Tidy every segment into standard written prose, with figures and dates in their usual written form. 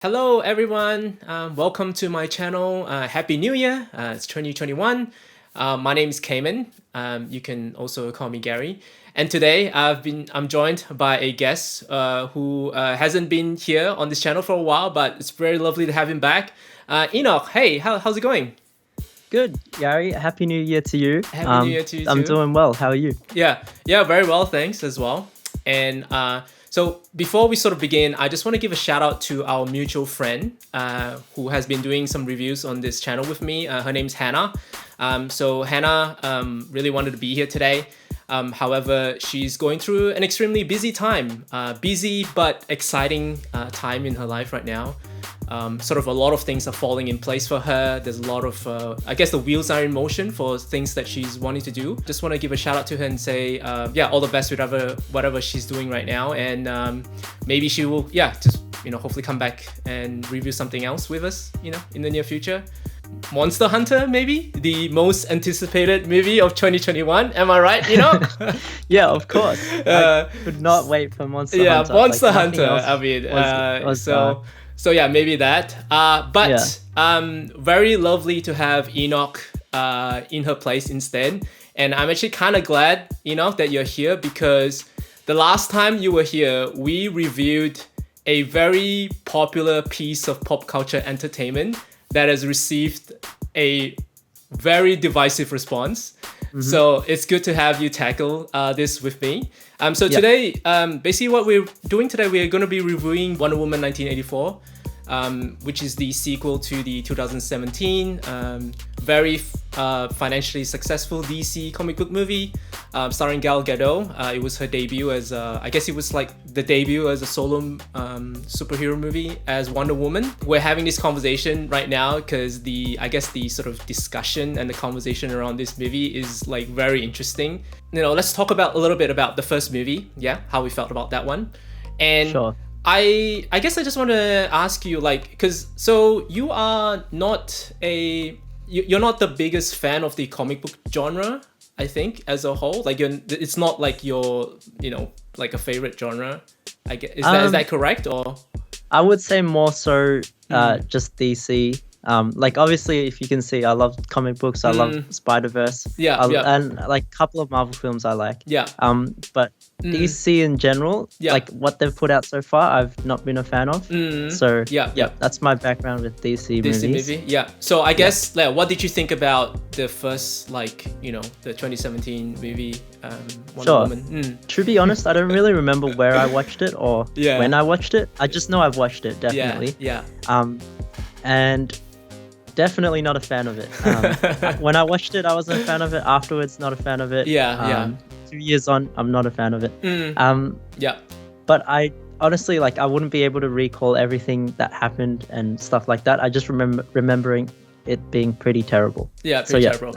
Hello, everyone. Welcome to my channel. Happy New Year. It's 2021. My name is Cayman. You can also call me Gary. And today I'm joined by a guest who hasn't been here on this channel for a while, but it's very lovely to have him back. Enoch, hey, how's it going? Good, Gary. Happy New Year to you. Happy New Year to you I'm too. doing well. How are you? Yeah, very well, thanks as well. And so before we sort of begin, I just want to give a shout out to our mutual friend who has been doing some reviews on this channel with me. Her name's Hannah. So Hannah really wanted to be here today. However, she's going through an extremely busy time, busy but exciting time in her life right now. Sort of a lot of things are falling in place for her. There's a lot of, I guess the wheels are in motion for things that she's wanting to do. Just want to give a shout out to her and say, yeah, all the best with whatever she's doing right now. And maybe she will, just, hopefully come back and review something else with us, in the near future. Monster Hunter, maybe the most anticipated movie of 2021. Am I right? Yeah, of course. I could not wait for Monster Hunter. Yeah, Monster like, Hunter. I mean, so yeah, maybe that. But very lovely to have Enoch in her place instead. And I'm actually kind of glad, Enoch, that you're here because the last time you were here, we reviewed a very popular piece of pop culture entertainment that has received a very divisive response. Mm-hmm. So it's good to have you tackle this with me. Today, basically what we're doing today, we're going to be reviewing Wonder Woman 1984, which is the sequel to the 2017 very financially successful DC comic book movie starring Gal Gadot. It was her debut as, I guess it was like the debut as a solo superhero movie as Wonder Woman. We're having this conversation right now because I guess the sort of discussion and the conversation around this movie is like very interesting. Let's talk a little bit about the first movie, how we felt about that one. And sure. I guess I just want to ask you, so you are not you're not the biggest fan of the comic book genre, I think, as a whole. It's not like your, like a favorite genre. I guess is that correct or? I would say more so just DC. Obviously, if you can see, I love comic books. I love Spider-Verse. And like a couple of Marvel films I like. But DC in general, like what they've put out so far, I've not been a fan of. So that's my background with DC movies. Movie, So I guess, what did you think about the first, the 2017 movie, Wonder Woman? To be honest, I don't really remember where I watched it or when I watched it. I just know I've watched it, definitely. And definitely not a fan of it. When I watched it, I wasn't a fan of it. Afterwards, not a fan of it. 2 years on, I'm not a fan of it. But I honestly, I wouldn't be able to recall everything that happened and stuff like that. I just remembering it being pretty terrible. Terrible.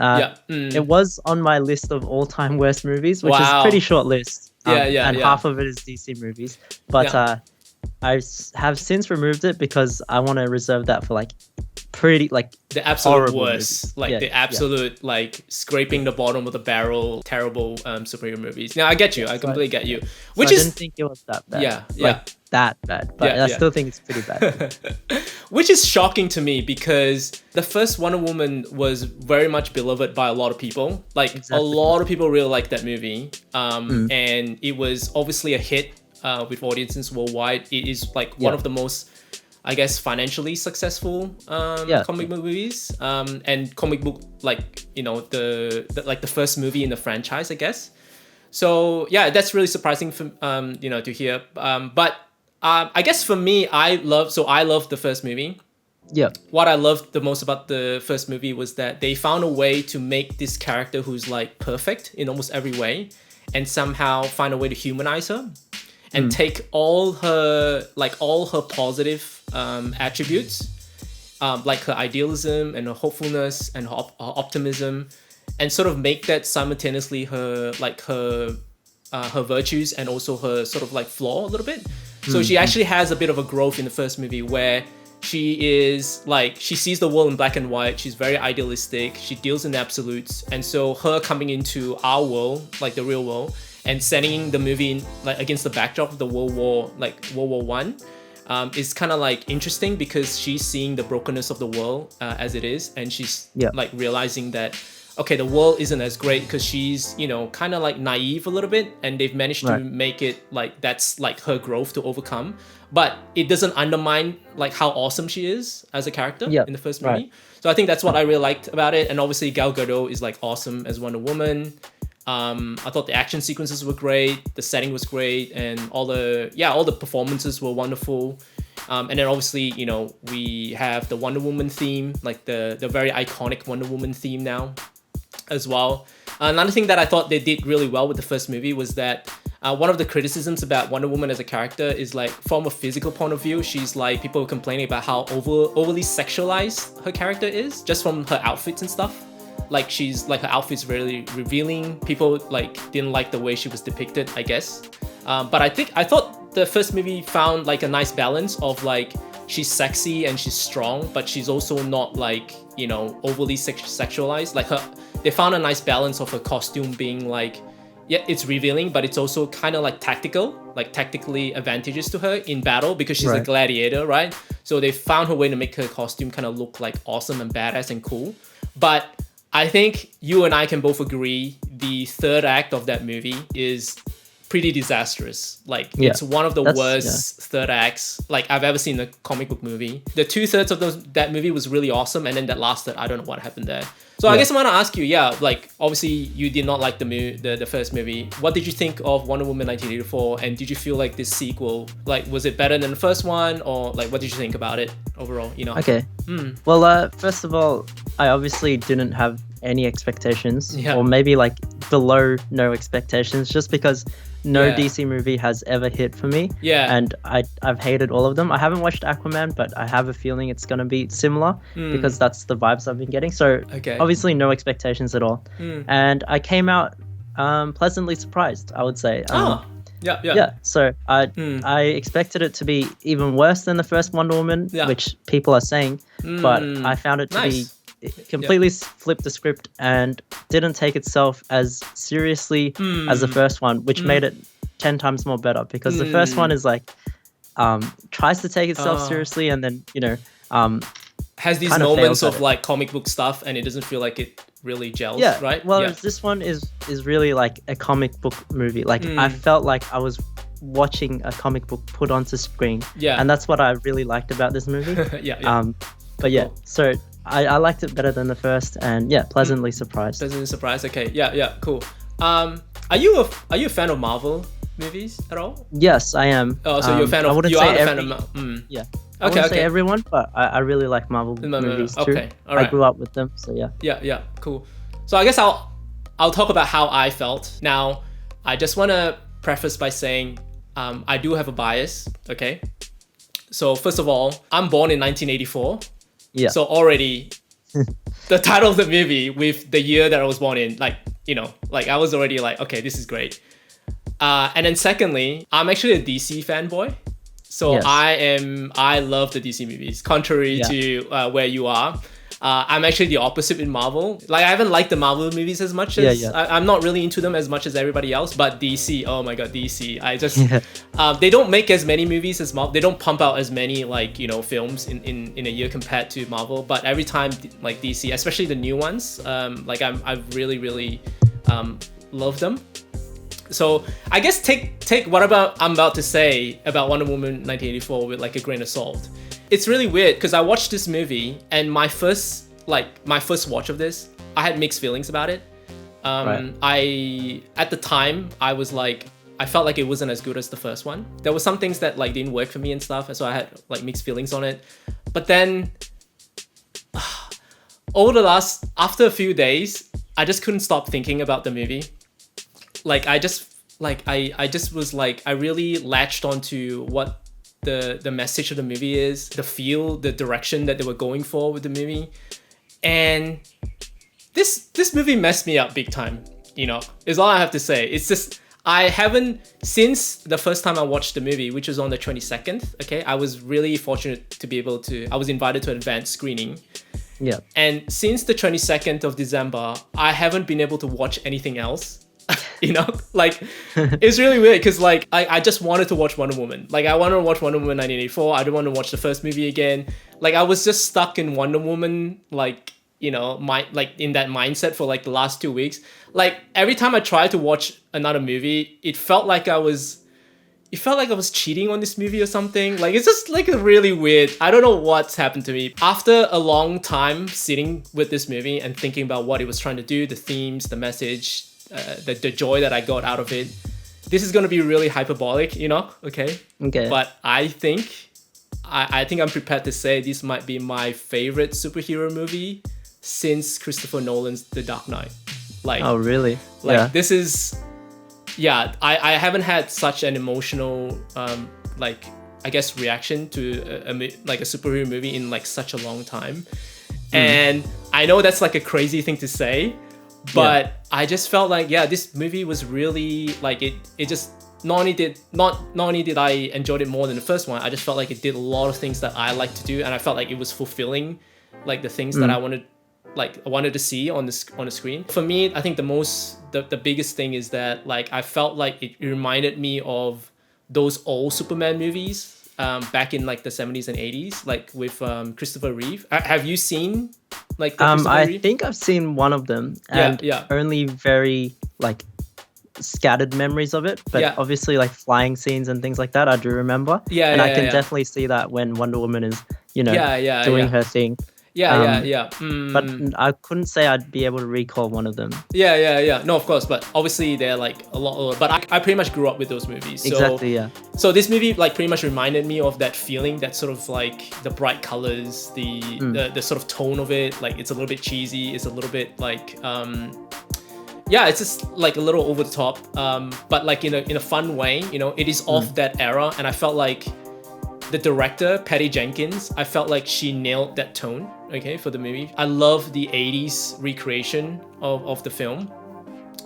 It was on my list of all-time worst movies, which is a pretty short list. And half of it is DC movies. But I have since removed it because I want to reserve that for pretty the absolute worst, the absolute scraping the bottom of the barrel, terrible superhero movies. Now I get you, I completely get you. I didn't think it was that bad. That bad, but I still think it's pretty bad. Which is shocking to me because the first Wonder Woman was very much beloved by a lot of people. A lot of people really liked that movie, and it was obviously a hit with audiences worldwide. It is one of the most, I guess, financially successful comic book movies, and comic book the first movie in the franchise, I guess. So that's really surprising for to hear. But I guess for me, I love the first movie. What I loved the most about the first movie was that they found a way to make this character who's perfect in almost every way, and somehow find a way to humanize her. And take all her positive attributes, like her idealism and her hopefulness and her optimism, and sort of make that simultaneously her virtues and also her sort of flaw a little bit. So she actually has a bit of a growth in the first movie where she is she sees the world in black and white. She's very idealistic. She deals in absolutes, and so her coming into our world, the real world, and setting the movie in, against the backdrop of the World War I, is kind of like interesting because she's seeing the brokenness of the world as it is, and she's like realizing that okay, the world isn't as great because she's, you know, kind of like naive a little bit, and they've managed to make it like that's like her growth to overcome, but it doesn't undermine like how awesome she is as a character in the first movie. So I think that's what I really liked about it. And obviously Gal Gadot is like awesome as Wonder Woman. I thought the action sequences were great, the setting was great, and all the performances were wonderful. And then obviously, you know, we have the Wonder Woman theme, like the very iconic Wonder Woman theme now as well. Another thing that I thought they did really well with the first movie was that one of the criticisms about Wonder Woman as a character is like from a physical point of view, she's like, people were complaining about how overly sexualized her character is just from her outfits and stuff. Like she's like her outfit's really revealing. People like didn't like the way she was depicted, I guess. But I thought the first movie found like a nice balance of like she's sexy and she's strong, but she's also not like, you know, overly sexualized. Like they found a nice balance of her costume being like, yeah, it's revealing, but it's also kind of like tactically advantageous to her in battle because she's a gladiator, right? So they found her way to make her costume kind of look like awesome and badass and cool. But I think you and I can both agree the third act of that movie is pretty disastrous. Like it's one of the worst third acts like I've ever seen in a comic book movie. The 2/3 of that movie was really awesome, and then that lasted, I don't know what happened there. So I guess I want to ask you, like obviously you did not like the first movie. What did you think of Wonder Woman 1984, and did you feel like this sequel, like was it better than the first one, or like what did you think about it overall? You know? Okay. Well, first of all, I obviously didn't have any expectations, or maybe like below no expectations, just because no DC movie has ever hit for me. And I've hated all of them. I haven't watched Aquaman, but I have a feeling it's going to be similar because that's the vibes I've been getting. So obviously no expectations at all. And I came out pleasantly surprised, I would say. So I expected it to be even worse than the first Wonder Woman, which people are saying, but I found it to be completely flipped the script and didn't take itself as seriously as the first one, which made it 10 times more better, because the first one is like tries to take itself seriously, and then, you know, has these moments of like comic book stuff, and it doesn't feel like it really gels, right? Well, this one is really like a comic book movie. Like I felt like I was watching a comic book put onto screen, and that's what I really liked about this movie. But cool. So I liked it better than the first, and pleasantly surprised. Pleasantly surprised. Okay, cool. Are you a fan of Marvel movies at all? Yes, I am. Oh, so you're a fan of? I wouldn't you say are a every, fan of Marvel. I wouldn't say everyone, but I really like Marvel movies too. Okay, all right. I grew up with them, so cool. So I guess I'll talk about how I felt. Now, I just want to preface by saying I do have a bias. Okay. So first of all, I'm born in 1984. So already the title of the movie with the year that I was born in, like, you know, like I was already like, okay, this is great. And then secondly, I'm actually a DC fanboy. So I love the DC movies, contrary to where you are. I'm actually the opposite with Marvel. Like I haven't liked the Marvel movies as much as I'm not really into them as much as everybody else. But DC, oh my god, DC! I just they don't make as many movies as Marvel. They don't pump out as many like, you know, films in a year compared to Marvel. But every time like DC, especially the new ones, like I've really love them. So I guess take what I'm about to say about Wonder Woman 1984 with like a grain of salt. It's really weird because I watched this movie, and my first watch of this, I had mixed feelings about it. At the time I was like, I felt like it wasn't as good as the first one. There were some things that like didn't work for me and stuff, and so I had like mixed feelings on it. But then after a few days, I just couldn't stop thinking about the movie. Like I just was like, I really latched onto what the message of the movie is, the feel, the direction that they were going for with the movie. And this movie messed me up big time, you know, is all I have to say. It's just, I haven't, since the first time I watched the movie, which was on the 22nd, okay, I was really fortunate to be able to, I was invited to an advanced screening. And since the 22nd of December, I haven't been able to watch anything else you know, like it's really weird because like I just wanted to watch Wonder Woman. Like I wanted to watch Wonder Woman 1984. I didn't want to watch the first movie again. Like I was just stuck in Wonder Woman, like, you know, in that mindset for like the last 2 weeks. Like every time I tried to watch another movie, it felt like I was cheating on this movie or something. Like it's just like a really weird, I don't know what's happened to me. After a long time sitting with this movie and thinking about what it was trying to do, the themes, the message, the joy that I got out of it, this is going to be really hyperbolic, you know? Okay. But I think I'm prepared to say this might be my favorite superhero movie since Christopher Nolan's The Dark Knight. Like, oh really? Like this is, yeah, I haven't had such an emotional, like, I guess reaction to a superhero movie in like such a long time. And I know that's like a crazy thing to say, but I just felt like, yeah, this movie was really like it just not only did I enjoyed it more than the first one, I just felt like it did a lot of things that I like to do, and I felt like it was fulfilling like the things that I wanted to see on the screen. For me, I think the biggest thing is that like I felt like it reminded me of those old Superman movies back in like the 70s and 80s, like with Christopher Reeve. Have you seen like the Christopher Reeve? I think I've seen one of them, and only very like scattered memories of it, but obviously like flying scenes and things like that I do remember. I can definitely see that when Wonder Woman is, you know, doing her thing. But I couldn't say I'd be able to recall one of them. No, of course, but obviously they're like a lot older. But I pretty much grew up with those movies. So, exactly, yeah. So this movie like pretty much reminded me of that feeling, that sort of like the bright colors, the sort of tone of it. Like it's a little bit cheesy. It's a little bit like it's just like a little over the top. But like in a fun way. You know, it is of that era, and I felt like the director, Patty Jenkins, I felt like she nailed that tone, okay, for the movie. I love the 80s recreation of the film.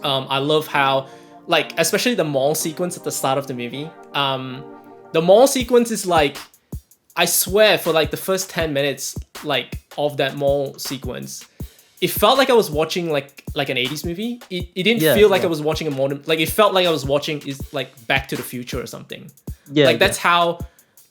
I love how, like, especially the mall sequence at the start of the movie. The mall sequence is like, I swear, for like the first 10 minutes, like, of that mall sequence, it felt like I was watching like an 80s movie. It didn't feel like I was watching a modern, like it felt like I was watching is like Back to the Future or something. That's how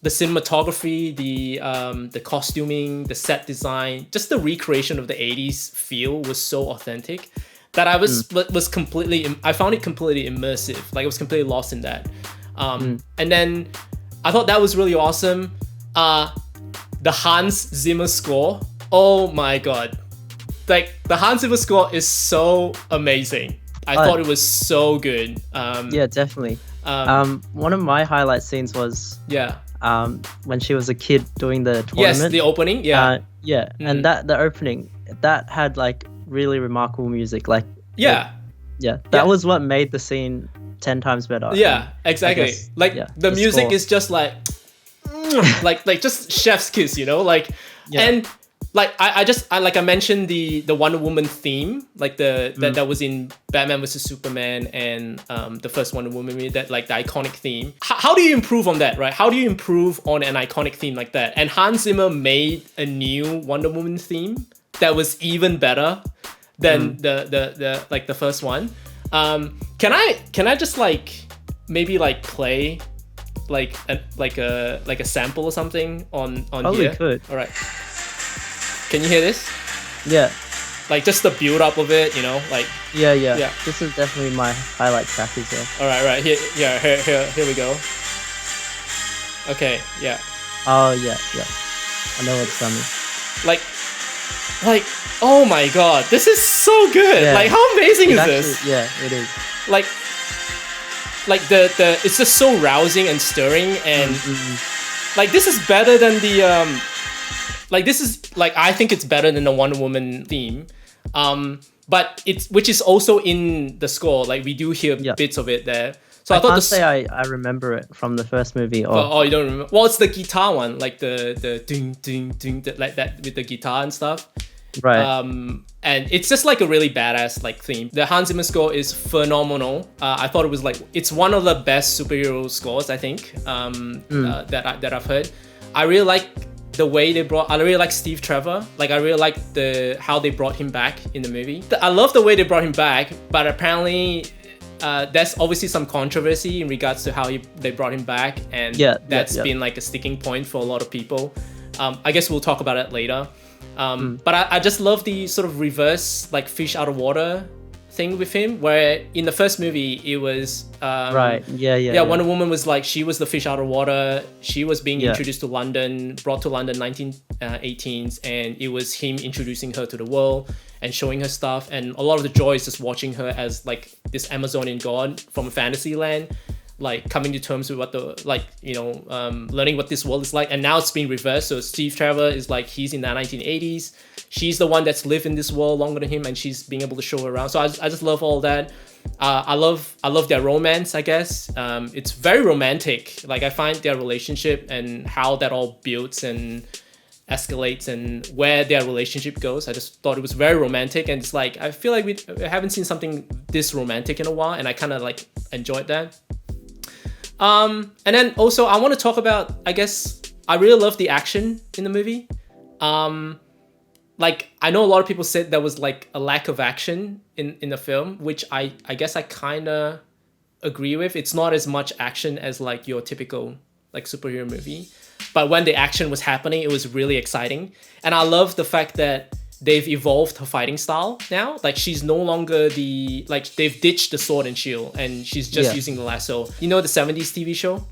the cinematography, the costuming, the set design, just the recreation of the 80s feel was so authentic that I was completely, I found it completely immersive. Like I was completely lost in that. And then I thought that was really awesome. The Hans Zimmer score, oh my god. Like the Hans Zimmer score is so amazing. I thought it was so good. Yeah, definitely. One of my highlight scenes was when she was a kid doing the tournament. Yes, the opening. And the opening that had like really remarkable music. Like that was what made the scene 10 times better. Yeah, exactly. The music is just like just chef's kiss, you know, like and. Like I mentioned the Wonder Woman theme, like that was in Batman vs Superman and the first Wonder Woman movie, that like the iconic theme. How do you improve on that, right? How do you improve on an iconic theme like that? And Hans Zimmer made a new Wonder Woman theme that was even better than the first one. Can I just like maybe like play like a sample or something on here? Could. All right. Can you hear this? Yeah. Like just the build up of it, you know, like. Yeah. This is definitely my highlight track as well. All right. Here we go. Okay. Yeah. Oh yeah. I know what's coming. Like, oh my god, this is so good. Yeah. Like, how amazing is this? Yeah, it is. Like the it's just so rousing and stirring, and like this is better than the I think it's better than the Wonder Woman theme, but which is also in the score. Like we do hear bits of it there. So I thought can't say I remember it from the first movie. Oh, you don't remember? Well, it's the guitar one, like the ding ding ding, like that with the guitar and stuff. Right. And it's just like a really badass like theme. The Hans Zimmer score is phenomenal. I thought it was like, it's one of the best superhero scores, I think, that I've heard. I really like the way I really like Steve Trevor. Like I really like how they brought him back in the movie. I love the way they brought him back, but apparently there's obviously some controversy in regards to how they brought him back, and that's been like a sticking point for a lot of people. I guess we'll talk about it later. But I just love the sort of reverse like fish out of water thing with him, where in the first movie it was Wonder Woman was like, she was the fish out of water. She was being introduced to London, brought to London 1918s, and it was him introducing her to the world and showing her stuff, and a lot of the joy is just watching her as like this Amazonian god from a fantasy land, like coming to terms with what the learning what this world is like. And now it's been reversed, so Steve Trevor is like, he's in the 1980s, she's the one that's lived in this world longer than him, and she's being able to show her around. So I just love all that. I love their romance, I guess. It's very romantic. Like, I find their relationship and how that all builds and escalates and where their relationship goes, I just thought it was very romantic. And it's like, I feel like we haven't seen something this romantic in a while, and I kind of like enjoyed that. And then also I want to talk about, I guess, I really love the action in the movie. Like, I know a lot of people said there was like a lack of action in the film, which I guess I kind of agree with. It's not as much action as like your typical like superhero movie, but when the action was happening, it was really exciting. And I love the fact that they've evolved her fighting style now. Like, she's no longer they've ditched the sword and shield, and she's just using the lasso. You know the 70s TV show?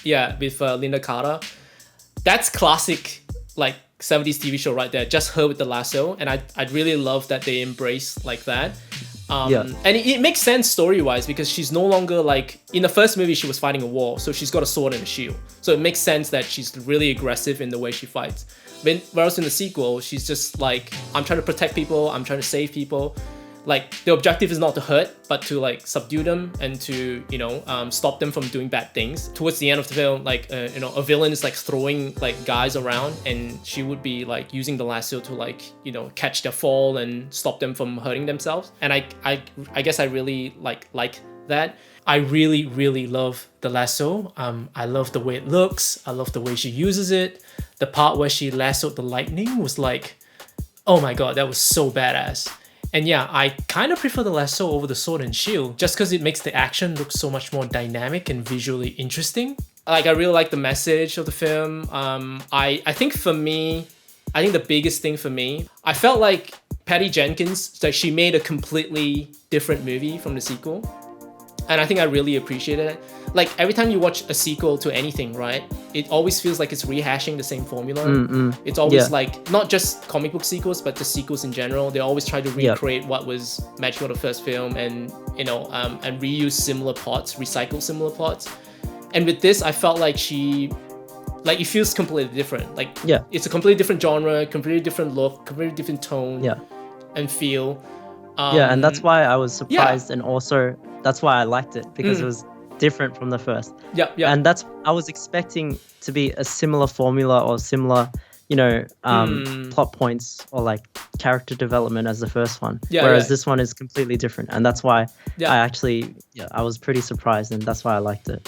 Yeah, with Linda Carter. That's classic, like, 70s TV show right there. Just her with the lasso. And I'd really love that they embrace like that. And it makes sense story-wise, because she's no longer like, in the first movie she was fighting a war, so she's got a sword and a shield, so it makes sense that she's really aggressive in the way she fights. Whereas in the sequel, she's just like, I'm trying to protect people, I'm trying to save people. Like, the objective is not to hurt, but to like subdue them and to, stop them from doing bad things. Towards the end of the film, like, a villain is like throwing like guys around, and she would be like using the lasso to like, catch their fall and stop them from hurting themselves. And I guess I really like that. I really, really love the lasso. I love the way it looks. I love the way she uses it. The part where she lassoed the lightning was like, oh my god, that was so badass. And yeah, I kind of prefer the lasso over the sword and shield, just because it makes the action look so much more dynamic and visually interesting. Like, I really like the message of the film. I think for me, I think the biggest thing for me, I felt like Patty Jenkins, like, she made a completely different movie from the sequel. And I think I really appreciated it. Like, every time you watch a sequel to anything, right, it always feels like it's rehashing the same formula. It's always like, not just comic book sequels, but the sequels in general. They always try to recreate what was magical in the first film, and and reuse similar plots, recycle similar plots. And with this, I felt like it feels completely different. Like, it's a completely different genre, completely different look, completely different tone and feel. And that's why I was surprised, and also that's why I liked it, because it was different from the first. And I was expecting to be a similar formula or similar, plot points or like character development as the first one. Whereas this one is completely different, and that's why I was pretty surprised, and that's why I liked it.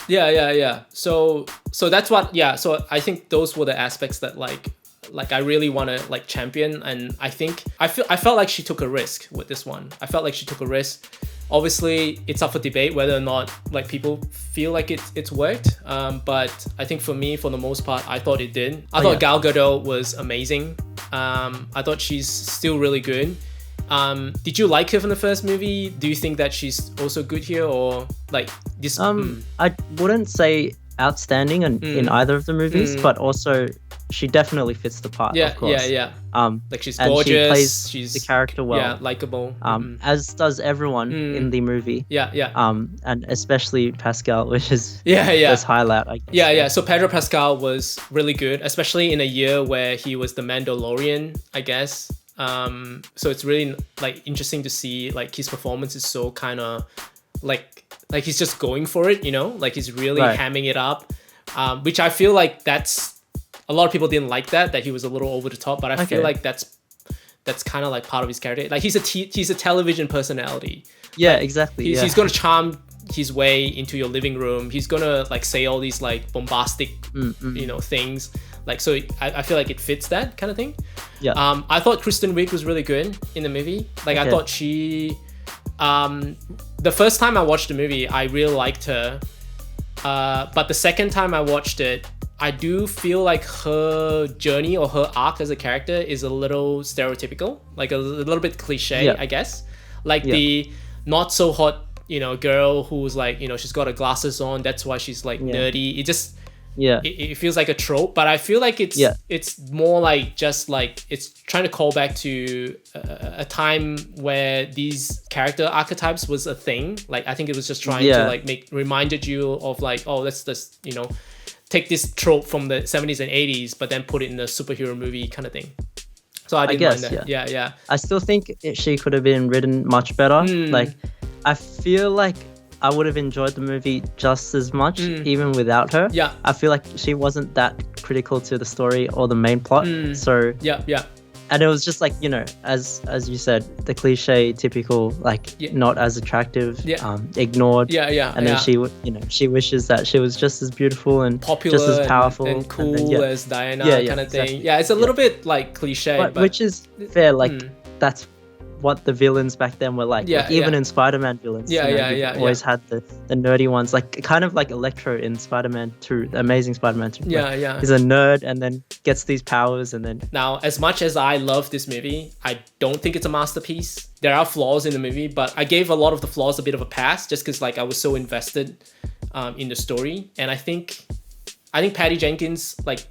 So that's what. So I think those were the aspects that like I really want to like champion, and I felt like she took a risk with this one. I felt like she took a risk. Obviously, it's up for debate whether or not like people feel like it's worked. But I think for me, for the most part, I thought it did. I thought Gal Gadot was amazing. I thought she's still really good. Did you like her from the first movie? Do you think that she's also good here, or like this? I wouldn't say outstanding in either of the movies, but also she definitely fits the part. Of course. Like, she's gorgeous. She's the character well. Yeah, likable. As does everyone in the movie. And especially Pascal, which is this highlight, I guess. So Pedro Pascal was really good, especially in a year where he was the Mandalorian, I guess. So it's really like interesting to see like his performance is so kind of like he's just going for it, like he's really hamming it up, which I feel like that's. A lot of people didn't like that he was a little over the top, but I feel like that's kind of like part of his character. Like, he's a television personality. Exactly. He's gonna charm his way into your living room. He's gonna like say all these like bombastic, things. Like, so I feel like it fits that kind of thing. I thought Kristen Wiig was really good in the movie. Like, I thought she, the first time I watched the movie, I really liked her. But the second time I watched it, I do feel like her journey or her arc as a character is a little stereotypical, like a little bit cliche, I guess. Like the not so hot, girl who's like, she's got her glasses on, that's why she's like nerdy. It just, it feels like a trope, but I feel like it's more like just like it's trying to call back to a time where these character archetypes was a thing. Like I think it was just trying to like reminded you of like, oh, let's just take this trope from the 70s and 80s, but then put it in a superhero movie kind of thing. So I didn't mind that. Yeah. I still think she could have been written much better. Like I feel like I would have enjoyed the movie just as much even without her. Yeah. I feel like she wasn't that critical to the story or the main plot. So yeah. And it was just like, as you said, the cliche, typical, like not as attractive, ignored. And then she wishes that she was just as beautiful and popular, just as powerful and cool as Diana kind of thing. Yeah, it's a little bit like cliche, but which is fair. Like that's what the villains back then were like. Even in Spider-Man villains, always had the nerdy ones, like kind of like Electro in Spider-Man 2, the Amazing Spider-Man 2. He's a nerd and then gets these powers, and then now, as much as I love this movie, I don't think it's a masterpiece. There are flaws in the movie, but I gave a lot of the flaws a bit of a pass just because like I was so invested in the story. And I think Patty Jenkins, like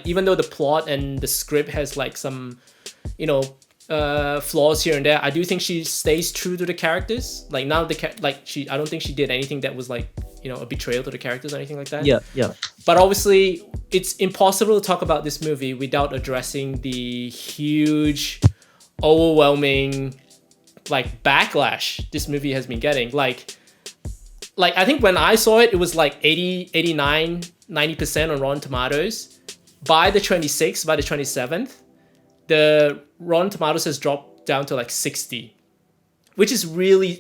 even though the plot and the script has like some flaws here and there, I do think she stays true to the characters. Like now I don't think she did anything that was like a betrayal to the characters or anything like that. But obviously it's impossible to talk about this movie without addressing the huge, overwhelming like backlash this movie has been getting. Like I think when I saw it, it was like 80, 89, 90% on Rotten Tomatoes. By the 27th, the Rotten Tomatoes has dropped down to like 60, which is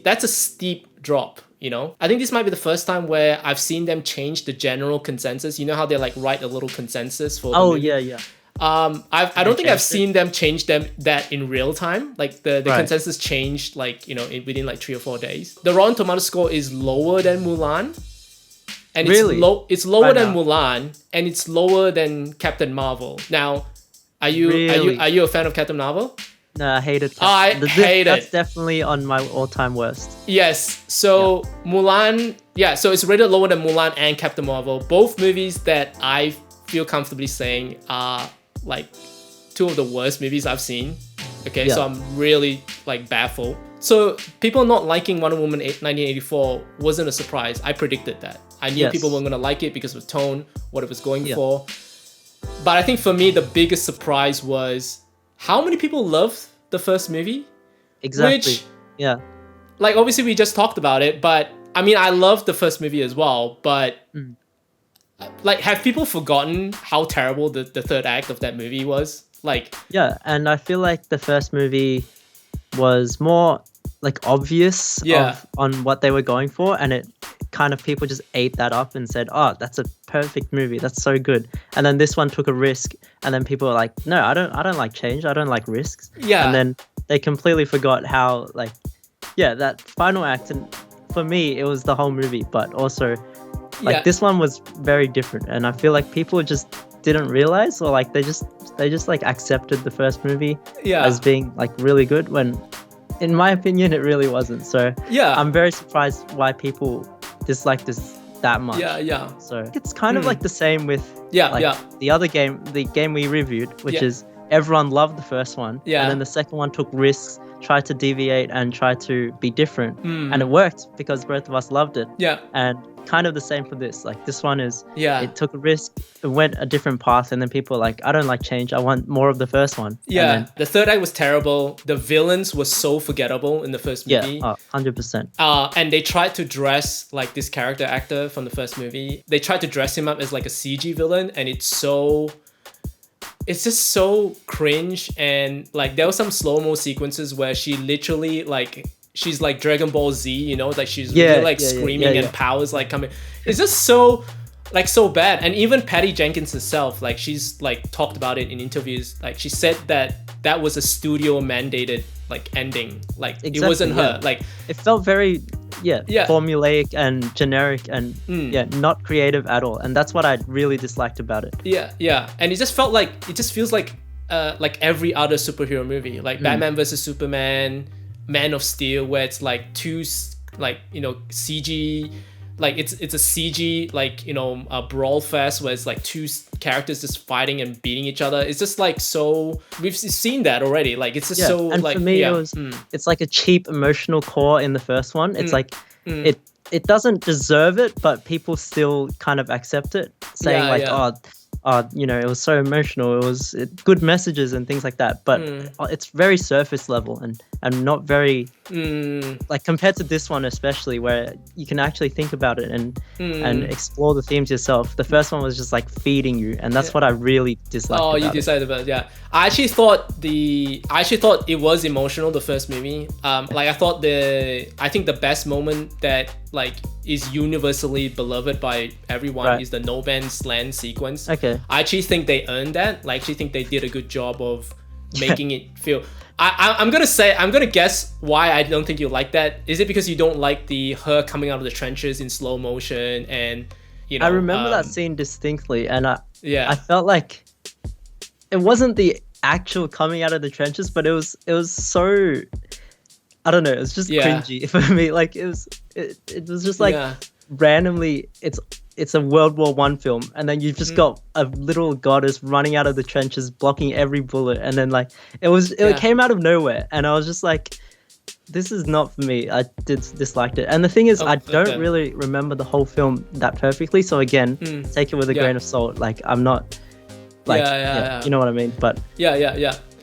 that's a steep drop, I think this might be the first time where I've seen them change the general consensus. You know how they like write a little consensus for the movie? I don't think I've seen them change that in real time. Like the consensus changed like, within like 3 or 4 days. The Rotten Tomatoes score is lower than Mulan. And it's lower than Mulan, and it's lower than Captain Marvel. Now, are you a fan of Captain Marvel? No, I hated Captain. I hate it. That's definitely on my all-time worst. Yes. So Mulan, so it's rated lower than Mulan and Captain Marvel. Both movies that I feel comfortably saying are like 2 of the worst movies I've seen. Okay, so I'm really like baffled. So people not liking Wonder Woman 1984 wasn't a surprise. I predicted that. I knew people weren't gonna like it because of tone, what it was going for. But I think for me, the biggest surprise was how many people loved the first movie. Exactly. Which, like obviously we just talked about it, but I mean, I loved the first movie as well, but like have people forgotten how terrible the third act of that movie was? Like and I feel like the first movie was more like obvious on what they were going for, and it kind of people just ate that up and said, oh, that's a perfect movie, that's so good. And then this one took a risk, and then people were like, no, I don't like change, I don't like risks. And then they completely forgot how like that final act, and for me it was the whole movie, but also like this one was very different, and I feel like people just didn't realize, or like they just like accepted the first movie as being like really good, when in my opinion it really wasn't. So I'm very surprised why people dislike this that much. So it's kind of like the same with the other game, the game we reviewed, which is everyone loved the first one, and then the second one took risks, tried to deviate and tried to be different, and it worked because both of us loved it. And kind of the same for this. Like this one is it took a risk, it went a different path, and then people are like, I don't like change, I want more of the first one. The third act was terrible. The villains were so forgettable in the first movie. 100%. And they tried to dress like this character actor from the first movie. They tried to dress him up as like a CG villain, and it's just so cringe. And like there were some slow-mo sequences where she literally like she's like Dragon Ball Z, like she's really like screaming and powers like coming. It's just so like so bad. And even Patty Jenkins herself, like she's like talked about it in interviews. Like she said that was a studio mandated like ending. Like it wasn't her. Like it felt very formulaic and generic and not creative at all. And that's what I really disliked about it. Yeah. And it just felt like it just feels like every other superhero movie, like Batman versus Superman, Man of Steel, where it's like two like, you know, CG, like it's a CG like, you know, a brawl fest where it's like two characters just fighting and beating each other. It's just like, so we've seen that already. Like it's just so and like for me it's like a cheap emotional core in the first one. It's like it doesn't deserve it, but people still kind of accept it, saying you know, it was so emotional, it was good messages and things like that, but it's very surface level and not very like compared to this one especially, where you can actually think about it and explore the themes yourself. The first one was just like feeding you, and that's what I really disliked about you decided about it. Yeah, I actually thought it was emotional, the first movie. Like I think the best moment that like is universally beloved by everyone is the No Man's Land sequence. Okay. I actually think they earned that. Like, I actually think they did a good job of making it feel. I'm gonna guess why I don't think you like that. Is it because you don't like her coming out of the trenches in slow motion and, you know? I remember that scene distinctly, and I felt like it wasn't the actual coming out of the trenches, but it was so, I don't know, it was just cringy for me. Like it was just like randomly it's a World War I film, and then you've just got a little goddess running out of the trenches, blocking every bullet, and then like it came out of nowhere, and I was just like, this is not for me. I disliked it. And the thing is, I don't really remember the whole film that perfectly, so again, take it with a grain of salt. Like I'm not like you know what I mean? But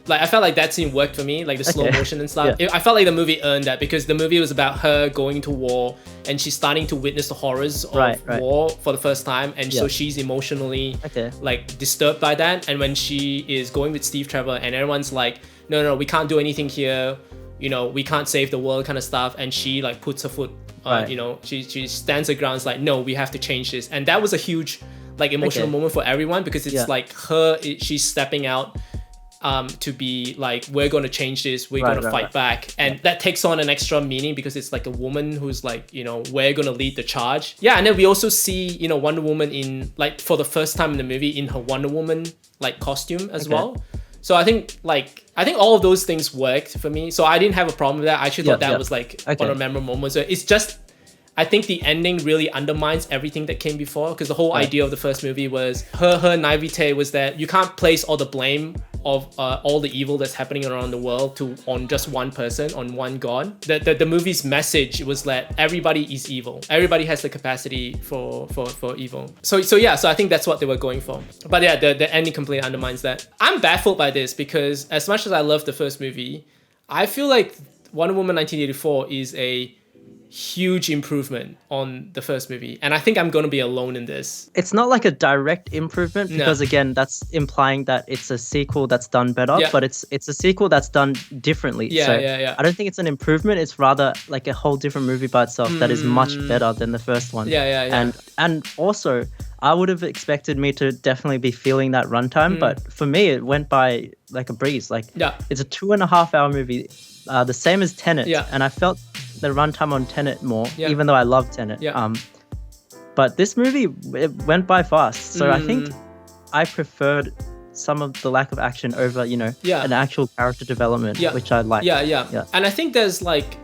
like I felt like that scene worked for me, like the slow motion and stuff. I felt like the movie earned that, because the movie was about her going to war and she's starting to witness the horrors of war for the first time, and so she's emotionally like disturbed by that. And when she is going with Steve Trevor and everyone's like, no, we can't do anything here, you know, we can't save the world kind of stuff, and she like puts her foot you know, she stands her ground, like, no, we have to change this. And that was a huge like emotional moment for everyone, because it's like she's stepping out to be like, we're going to change this, we're going to fight back. And that takes on an extra meaning because it's like a woman who's like, you know, we're going to lead the charge. Yeah, and then we also see, you know, Wonder Woman in like, for the first time in the movie, in her Wonder Woman like costume as well. So I think all of those things worked for me. So I didn't have a problem with that. I actually thought that was like one of the memorable moments. So it's just, I think the ending really undermines everything that came before, because the whole idea of the first movie was her naivete was that you can't place all the blame of all the evil that's happening around the world on just one person, on one god. The movie's message was that everybody is evil. Everybody has the capacity for evil. So I think that's what they were going for. But yeah, the ending completely undermines that. I'm baffled by this, because as much as I love the first movie, I feel like Wonder Woman 1984 is a huge improvement on the first movie, and I think I'm going to be alone in this. It's not like a direct improvement, because again, that's implying that it's a sequel that's done better, but it's a sequel that's done differently. I don't think it's an improvement. It's rather like a whole different movie by itself that is much better than the first one. And also, I would have expected me to definitely be feeling that runtime, but for me, it went by like a breeze. Like it's a 2.5 hour movie, the same as Tenet, and I felt the runtime on Tenet more, even though I love Tenet. But this movie, it went by fast. So I think I preferred some of the lack of action over, you know, an actual character development, which I like. And I think there's like,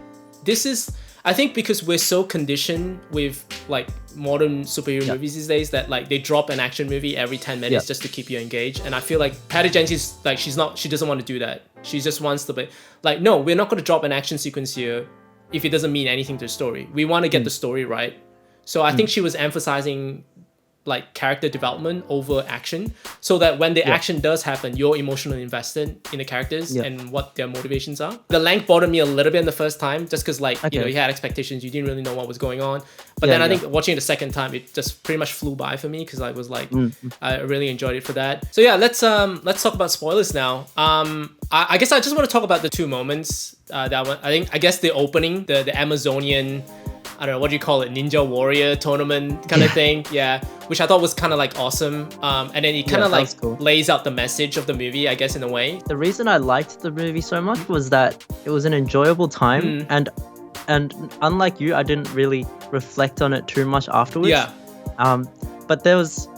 I think because we're so conditioned with like modern superhero movies these days, that like they drop an action movie every 10 minutes just to keep you engaged. And I feel like Patty Jenkins, like she doesn't want to do that. She just wants to be like, no, we're not going to drop an action sequence here if it doesn't mean anything to the story. We want to get the story right. So I think she was emphasizing like character development over action, so that when the action does happen, you're emotionally invested in the characters and what their motivations are. The length bothered me a little bit in the first time, just because like, you know, you had expectations, you didn't really know what was going on. But then I think watching it the second time, it just pretty much flew by for me, because I was like, I really enjoyed it for that. So yeah, let's talk about spoilers now. I guess I just want to talk about the two moments I guess the opening, the Amazonian I don't know, what do you call it, Ninja Warrior tournament kind of thing. Yeah, which I thought was kind of like awesome. And then it kind of like cool. Lays out the message of the movie, I guess, in a way. The reason I liked the movie so much was that it was an enjoyable time, and unlike you, I didn't really reflect on it too much afterwards. Yeah. But there was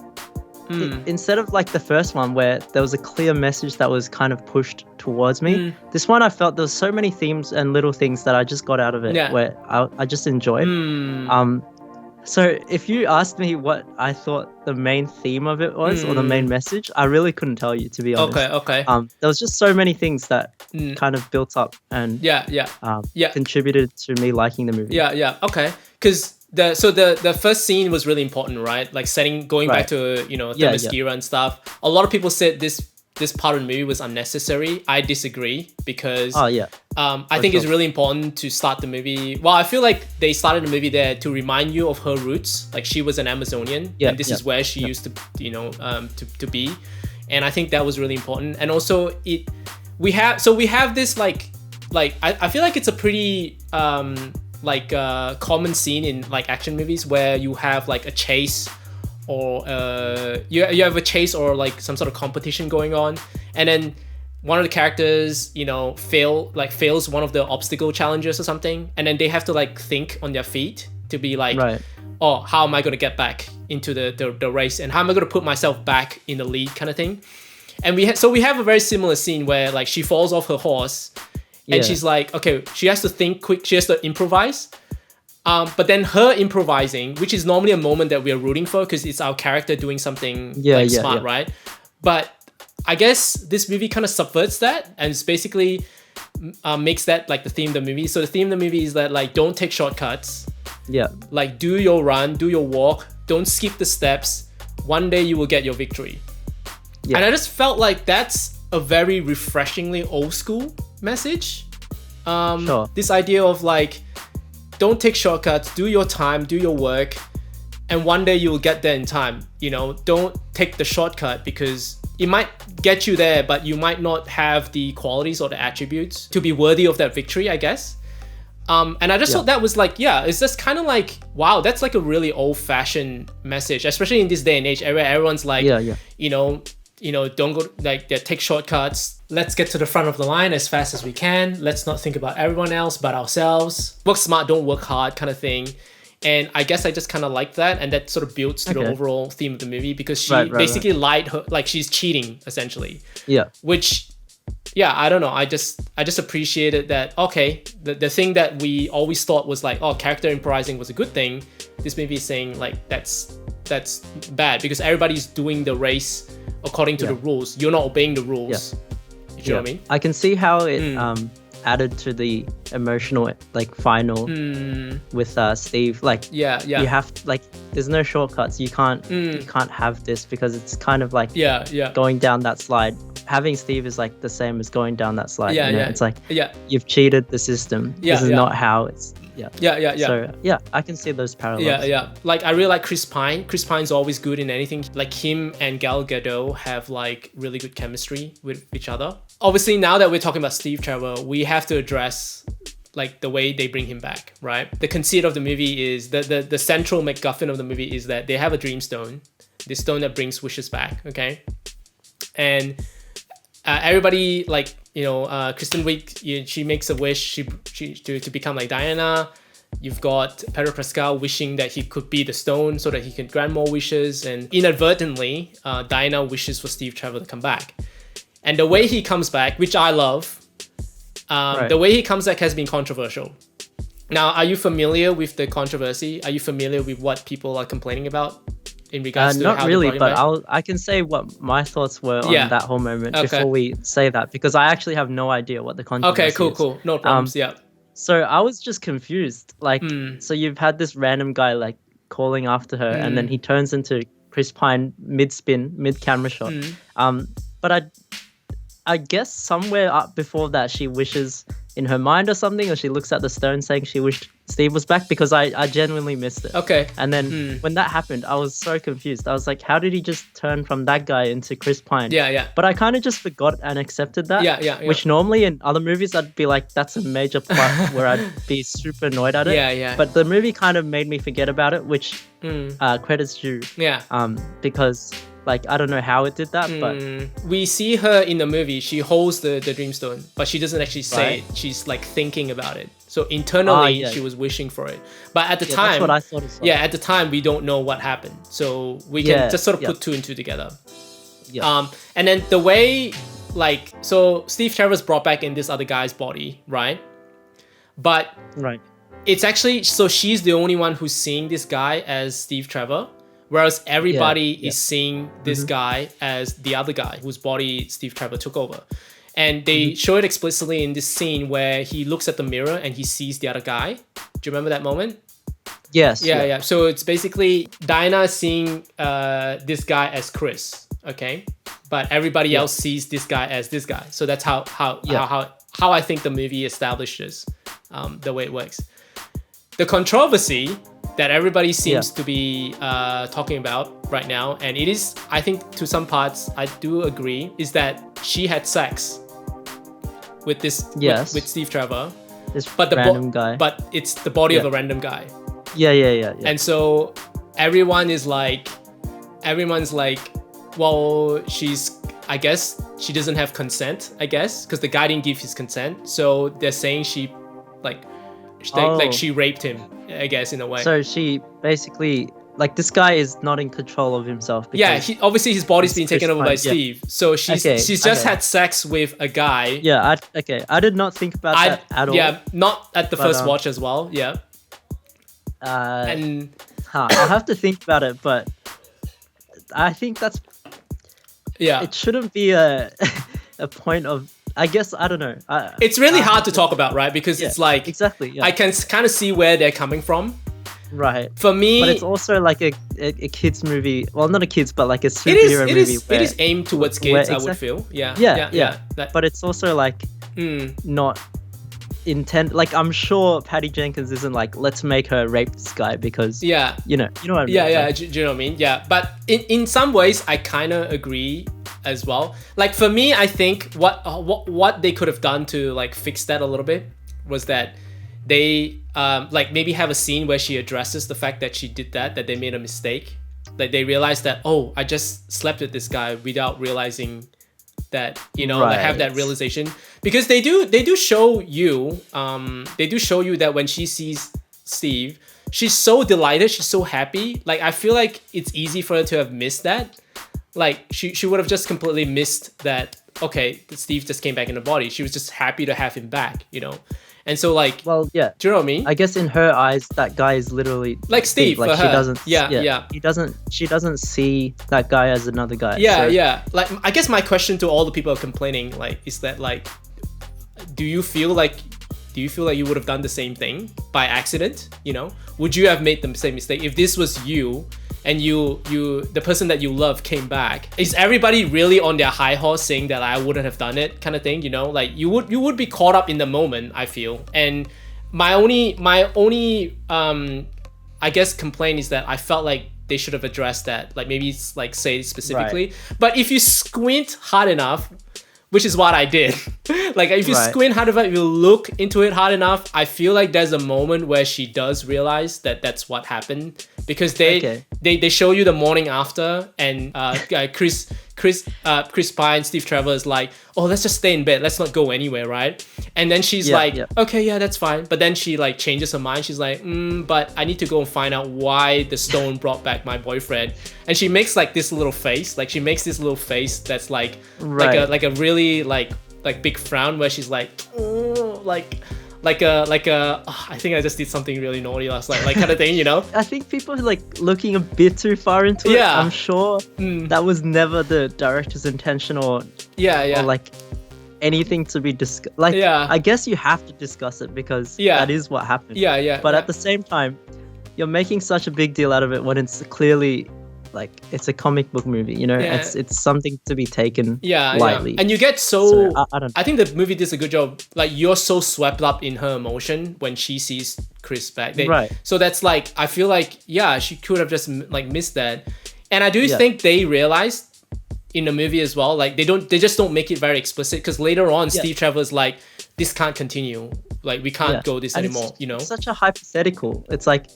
instead of like the first one where there was a clear message that was kind of pushed towards me, this one I felt there was so many themes and little things that I just got out of it where I just enjoyed. So if you asked me what I thought the main theme of it was or the main message, I really couldn't tell you, to be honest. Okay. There was just so many things that kind of built up and contributed to me liking the movie. Yeah. Okay. Because the first scene was really important, right? Like going back to Themyscira and stuff. A lot of people said this part of the movie was unnecessary. I disagree because I think it's really important to start the movie. Well, I feel like they started the movie there to remind you of her roots. Like she was an Amazonian, and this is where she used to to be, and I think that was really important. And also we have this like I feel like it's a pretty common scene in like action movies where you have like a chase or you have a chase or like some sort of competition going on, and then one of the characters fails one of the obstacle challenges or something, and then they have to like think on their feet to be like, oh, how am I going to get back into the race, and how am I going to put myself back in the lead kind of thing. And we have a very similar scene where like she falls off her horse. And she's like, okay, she has to think quick. She has to improvise. But then her improvising, which is normally a moment that we are rooting for because it's our character doing something smart, right? But I guess this movie kind of subverts that and it's basically makes that like the theme of the movie. So the theme of the movie is that like, don't take shortcuts. Yeah. Like do your run, do your walk. Don't skip the steps. One day you will get your victory. Yeah. And I just felt like that's a very refreshingly old school message. This idea of like, don't take shortcuts, do your time, do your work, and one day you will get there in time. Don't take the shortcut because it might get you there, but you might not have the qualities or the attributes to be worthy of that victory, I guess. And I just thought that was like, it's just kind of like, wow, that's like a really old-fashioned message, especially in this day and age where everyone's like, don't go like take shortcuts. Let's get to the front of the line as fast as we can. Let's not think about everyone else but ourselves. Work smart, don't work hard kind of thing. And I guess I just kind of like that, and that sort of builds to the overall theme of the movie because she basically lied her, like she's cheating essentially. Yeah. Which, I don't know. I just appreciated that. Okay, the thing that we always thought was like, oh, character improvising was a good thing. This movie is saying like that's bad because everybody's doing the race according to the rules. You're not obeying the rules. You know what I mean? I can see how it added to the emotional like final with Steve. Like you have like there's no shortcuts. You can't have this because it's kind of like going down that slide. Having Steve is like the same as going down that slide. It's like you've cheated the system. This is not how it's. So I can see those parallels. Like I really like Chris Pine. Chris Pine's always good in anything. Like him and Gal Gadot have like really good chemistry with each other. Obviously, now that we're talking about Steve Trevor, we have to address like the way they bring him back, right? The conceit of the movie is the central MacGuffin of the movie is that they have a dream stone, this stone that brings wishes back, okay? And everybody like Kristen Wiig, she makes a wish to become like Diana. You've got Pedro Pascal wishing that he could be the stone so that he can grant more wishes, and inadvertently Diana wishes for Steve Trevor to come back. And the way he comes back, which I love, the way he comes back has been controversial. Now, are you familiar with the controversy? Are you familiar with what people are complaining about in regards to not really, but I can say what my thoughts were on that whole moment before we say that, because I actually have no idea what the controversy is. Okay, cool. No problems, So I was just confused. Like, so you've had this random guy like calling after her, and then he turns into Chris Pine mid-spin, mid-camera shot. But I guess somewhere up before that she wishes in her mind or something, or she looks at the stone saying she wished Steve was back, because I genuinely missed it. Okay. And then when that happened, I was so confused. I was like, how did he just turn from that guy into Chris Pine? Yeah. But I kind of just forgot and accepted that. Yeah. Which normally in other movies, I'd be like, that's a major plot where I'd be super annoyed at it. Yeah. But the movie kind of made me forget about it, which credits due. Yeah. Because like, I don't know how it did that, but we see her in the movie. She holds the Dreamstone, but she doesn't actually say it. She's like thinking about it. So internally, she was wishing for it. But at the time, that's what I thought as well. Yeah, at the time, we don't know what happened. So we can just sort of put two and two together. Yeah. And then the way, like, so Steve Trevor's brought back in this other guy's body, right? But it's actually, so she's the only one who's seeing this guy as Steve Trevor. Whereas everybody is seeing this guy as the other guy whose body Steve Trevor took over. And they show it explicitly in this scene where he looks at the mirror and he sees the other guy. Do you remember that moment? Yes. Yeah. So it's basically Dinah seeing this guy as Chris, okay? But everybody else sees this guy as this guy. So that's how I think the movie establishes the way it works. The controversy that everybody seems to be talking about right now, and it is, I think to some parts, I do agree, is that she had sex with this with Steve Trevor, random guy. But it's the body of a random guy. Yeah. And so everyone's like, well, I guess she doesn't have consent, I guess, because the guy didn't give his consent. So they're saying she raped him, I guess, in a way. So she basically, like, this guy is not in control of himself. Yeah, obviously his body's been taken over by Steve. So she's just had sex with a guy. Yeah, I did not think about that at all. Yeah, not at the first watch as well. Yeah. I'll have to think about it, but I think that's. Yeah. It shouldn't be a point of. I guess, I don't know. It's really hard to talk about, right? Because it's like... Exactly, yeah. I can kind of see where they're coming from. Right. For me... But it's also like a kid's movie. Well, not a kid's, but like a superhero movie. It is aimed towards kids, I would feel. Yeah. But it's also like not intent. Like, I'm sure Patty Jenkins isn't like, let's make her rape this guy because... Yeah. You know what I mean? Yeah. Do you know what I mean? Yeah. But in some ways, I kind of agree as well. Like, for me, I think what they could have done to like fix that a little bit was that they like maybe have a scene where she addresses the fact that she did that they made a mistake. Like, they realized that, oh, I just slept with this guy without realizing that, like, have that realization. Because they do show you that when she sees Steve, she's so delighted, she's so happy. Like, I feel like it's easy for her to have missed that. Like, she would have just completely missed that, okay, Steve just came back in the body. She was just happy to have him back, And so, like... Well, yeah. Do you know what I mean? I guess in her eyes, that guy is literally... Like Steve, like, for she her. doesn't... Yeah. She doesn't see that guy as another guy. Yeah. Like, I guess my question to all the people complaining, like, is that, like, do you feel like you would have done the same thing by accident? Would you have made the same mistake if this was you and the person that you love came back? Is everybody really on their high horse saying that I wouldn't have done it, kind of thing? Like, you would be caught up in the moment, I feel. And my only I guess complaint is that I felt like they should have addressed that, like, maybe it's like say specifically. Right. But if you squint hard enough, which is what I did. Like, if you squint hard enough, if you look into it hard enough, I feel like there's a moment where she does realize that that's what happened. Because they show you the morning after, and Chris Pine, Steve Trevor is like, oh, let's just stay in bed, let's not go anywhere, right? And then she's okay, yeah, that's fine. But then she like changes her mind. She's like, but I need to go and find out why the stone brought back my boyfriend. And she makes like this little face, that's like like a really like big frown, where she's like, oh, like a I think I just did something really naughty last night, like, kind of thing, I think people are like looking a bit too far into it. I'm sure that was never the director's intention or like anything to be discussed. Like, I guess you have to discuss it because that is what happened. But at the same time, you're making such a big deal out of it when it's clearly like it's a comic book movie, you know. It's something to be taken lightly. And you get so I think the movie does a good job. Like, you're so swept up in her emotion when she sees Chris back. Right. So that's like, I feel like, she could have just like missed that. And I do think they realized in the movie as well, like they just don't make it very explicit, because later on Steve Trevor's like, this can't continue, like we can't go this anymore, you know. It's such a hypothetical. It's like,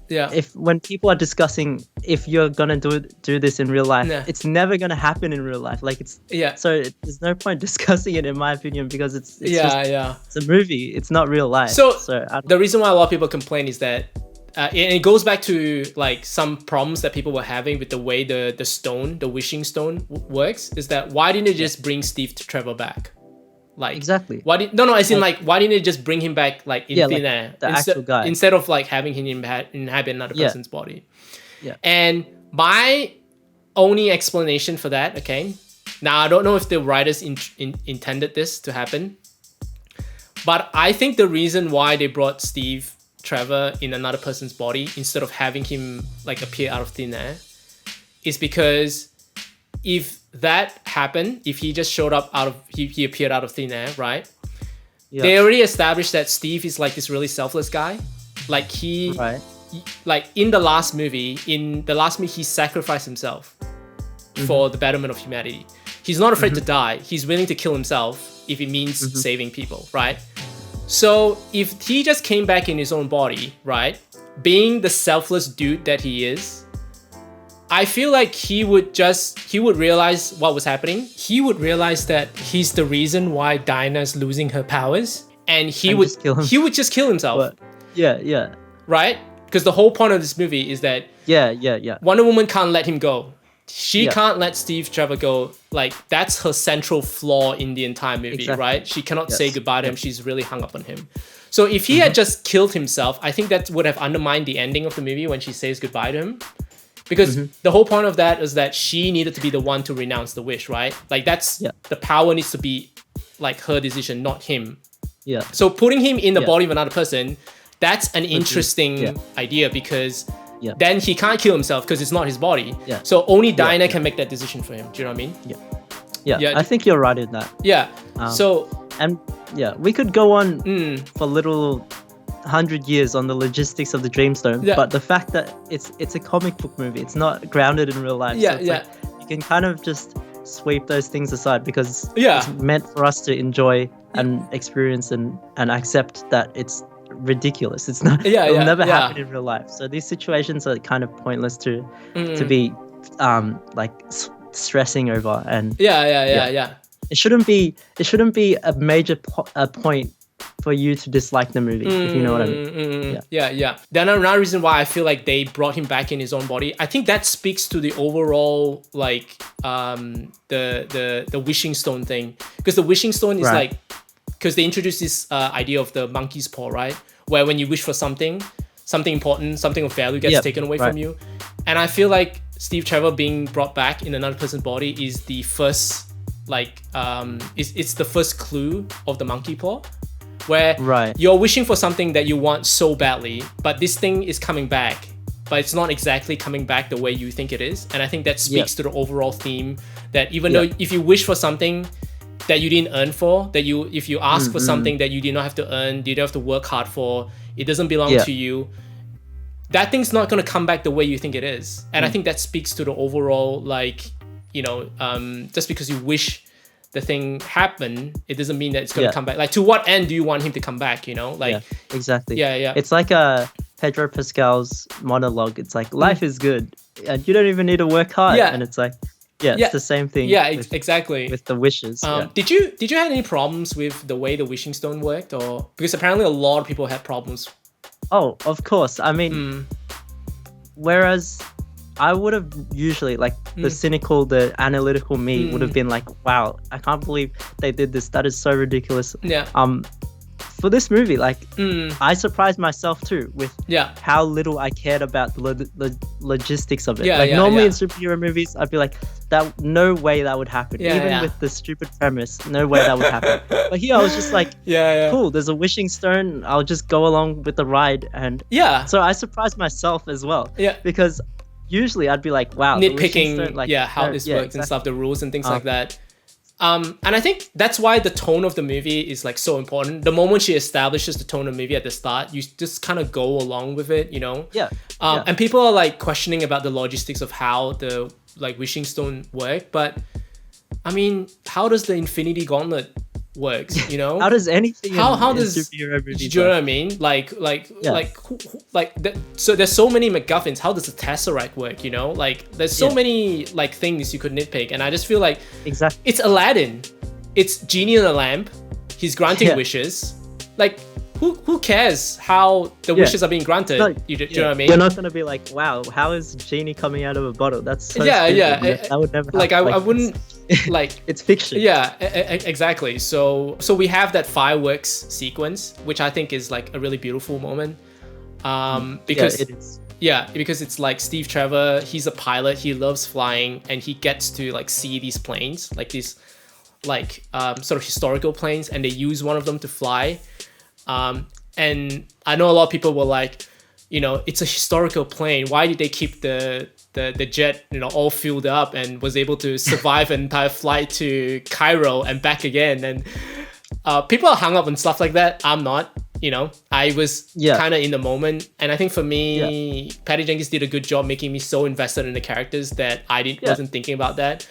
if when people are discussing if you're gonna do this in real life, it's never gonna happen in real life. Like it's so there's no point discussing it, in my opinion, because it's it's a movie. It's not real life. So the reason why a lot of people complain is that and it goes back to like some problems that people were having with the way the wishing stone works, is that why didn't they just bring Steve Trevor back? Like, exactly. Why didn't they just bring him back like in thin air, the actual guy, instead of like having him inhabit another person's body? Yeah. And my only explanation for that, okay, now I don't know if the writers intended this to happen, but I think the reason why they brought Steve Trevor in another person's body instead of having him like appear out of thin air is because if that happened, if he just showed up he appeared out of thin air, right? They already established that Steve is like this really selfless guy. Like like in the last movie, he sacrificed himself for the betterment of humanity. He's not afraid to die. He's willing to kill himself if it means saving people, right? So if he just came back in his own body, right, being the selfless dude that he is, I feel like he would realize what was happening. He would realize that he's the reason why Diana's losing her powers, and he would just kill himself. But, yeah. Right? Because the whole point of this movie is that Wonder Woman can't let him go. She can't let Steve Trevor go. Like, that's her central flaw in the entire movie, right? She cannot say goodbye to him. She's really hung up on him. So if he had just killed himself, I think that would have undermined the ending of the movie when she says goodbye to him. Because the whole point of that is that she needed to be the one to renounce the wish, right? Like, that's the power needs to be like her decision, not him. Yeah. So putting him in the body of another person, that's an interesting idea, because then he can't kill himself because it's not his body. Yeah. So only Diana can make that decision for him. Do you know what I mean? Yeah. I think you're right in that. Yeah. We could go on for little 100 years on the logistics of the Dreamstone, but the fact that it's a comic book movie, it's not grounded in real life. Like, you can kind of just sweep those things aside, because it's meant for us to enjoy and experience and accept that it's ridiculous. It's not. It'll never happen in real life. So these situations are kind of pointless to be like stressing over. And it shouldn't be a major point for you to dislike the movie, if you know what I mean. Then another reason why I feel like they brought him back in his own body, I think that speaks to the overall like the wishing stone thing, because the wishing stone is like, because they introduced this idea of the monkey's paw, right? Where when you wish for something important, something of value gets taken away from you. And I feel like Steve Trevor being brought back in another person's body is the first, like, it's the first clue of the monkey paw, where you're wishing for something that you want so badly, but this thing is coming back, but it's not exactly coming back the way you think it is. And I think that speaks to the overall theme that even though if you wish for something that you didn't earn for, if you ask for something that you did not have to earn, you didn't have to work hard for, it doesn't belong to you, that thing's not going to come back the way you think it is. And I think that speaks to the overall, like, you know, just because you wish the thing happen, it doesn't mean that it's going to come back. Like, to what end do you want him to come back, you know? Like, exactly. It's like Pedro Pascal's monologue. It's like, life is good and you don't even need to work hard. And it's like, it's the same thing. Exactly. With the wishes. Did you have any problems with the way the wishing stone worked, or because apparently a lot of people had problems? Oh, of course. I mean, whereas I would have usually, like, the cynical, the analytical me would have been like, wow, I can't believe they did this. That is so ridiculous. Yeah. For this movie, like, I surprised myself too with how little I cared about the logistics of it. Normally in superhero movies, I'd be like, that no way that would happen. Even with the stupid premise, no way that would happen. But here I was just like, cool, there's a wishing stone. I'll just go along with the ride. And so I surprised myself as well. Because usually I'd be like, wow, nitpicking, how this works and stuff, the rules and things like that. And I think that's why the tone of the movie is like so important. The moment she establishes the tone of the movie at the start, you just kind of go along with it, you know? And people are like questioning about the logistics of how the like wishing stone work, but I mean, how does the Infinity Gauntlet works, you know? How does anything how does superhero movies do you know what I mean? So there's so many MacGuffins. How does the Tesseract work, you know? Like there's so many like things you could nitpick, and I just feel like it's Aladdin, it's Genie in a Lamp, he's granting wishes. Like who cares how the wishes are being granted? Do you know what I mean? You're not gonna be like, wow, how is Genie coming out of a bottle? That's so stupid. That would never happen. Like I wouldn't like it's fiction. Exactly. So we have that fireworks sequence, which I think is like a really beautiful moment, because it is. Because it's like Steve Trevor, he's a pilot, he loves flying, and he gets to like see these planes, like these like sort of historical planes, and they use one of them to fly. And I know a lot of people were like, you know, it's a historical plane, why did they keep the jet, you know, all filled up and was able to survive an entire flight to Cairo and back again? And people are hung up on stuff like that. I'm not, you know, I was kind of in the moment, and I think for me, Patty Jenkins did a good job making me so invested in the characters that I wasn't thinking about that.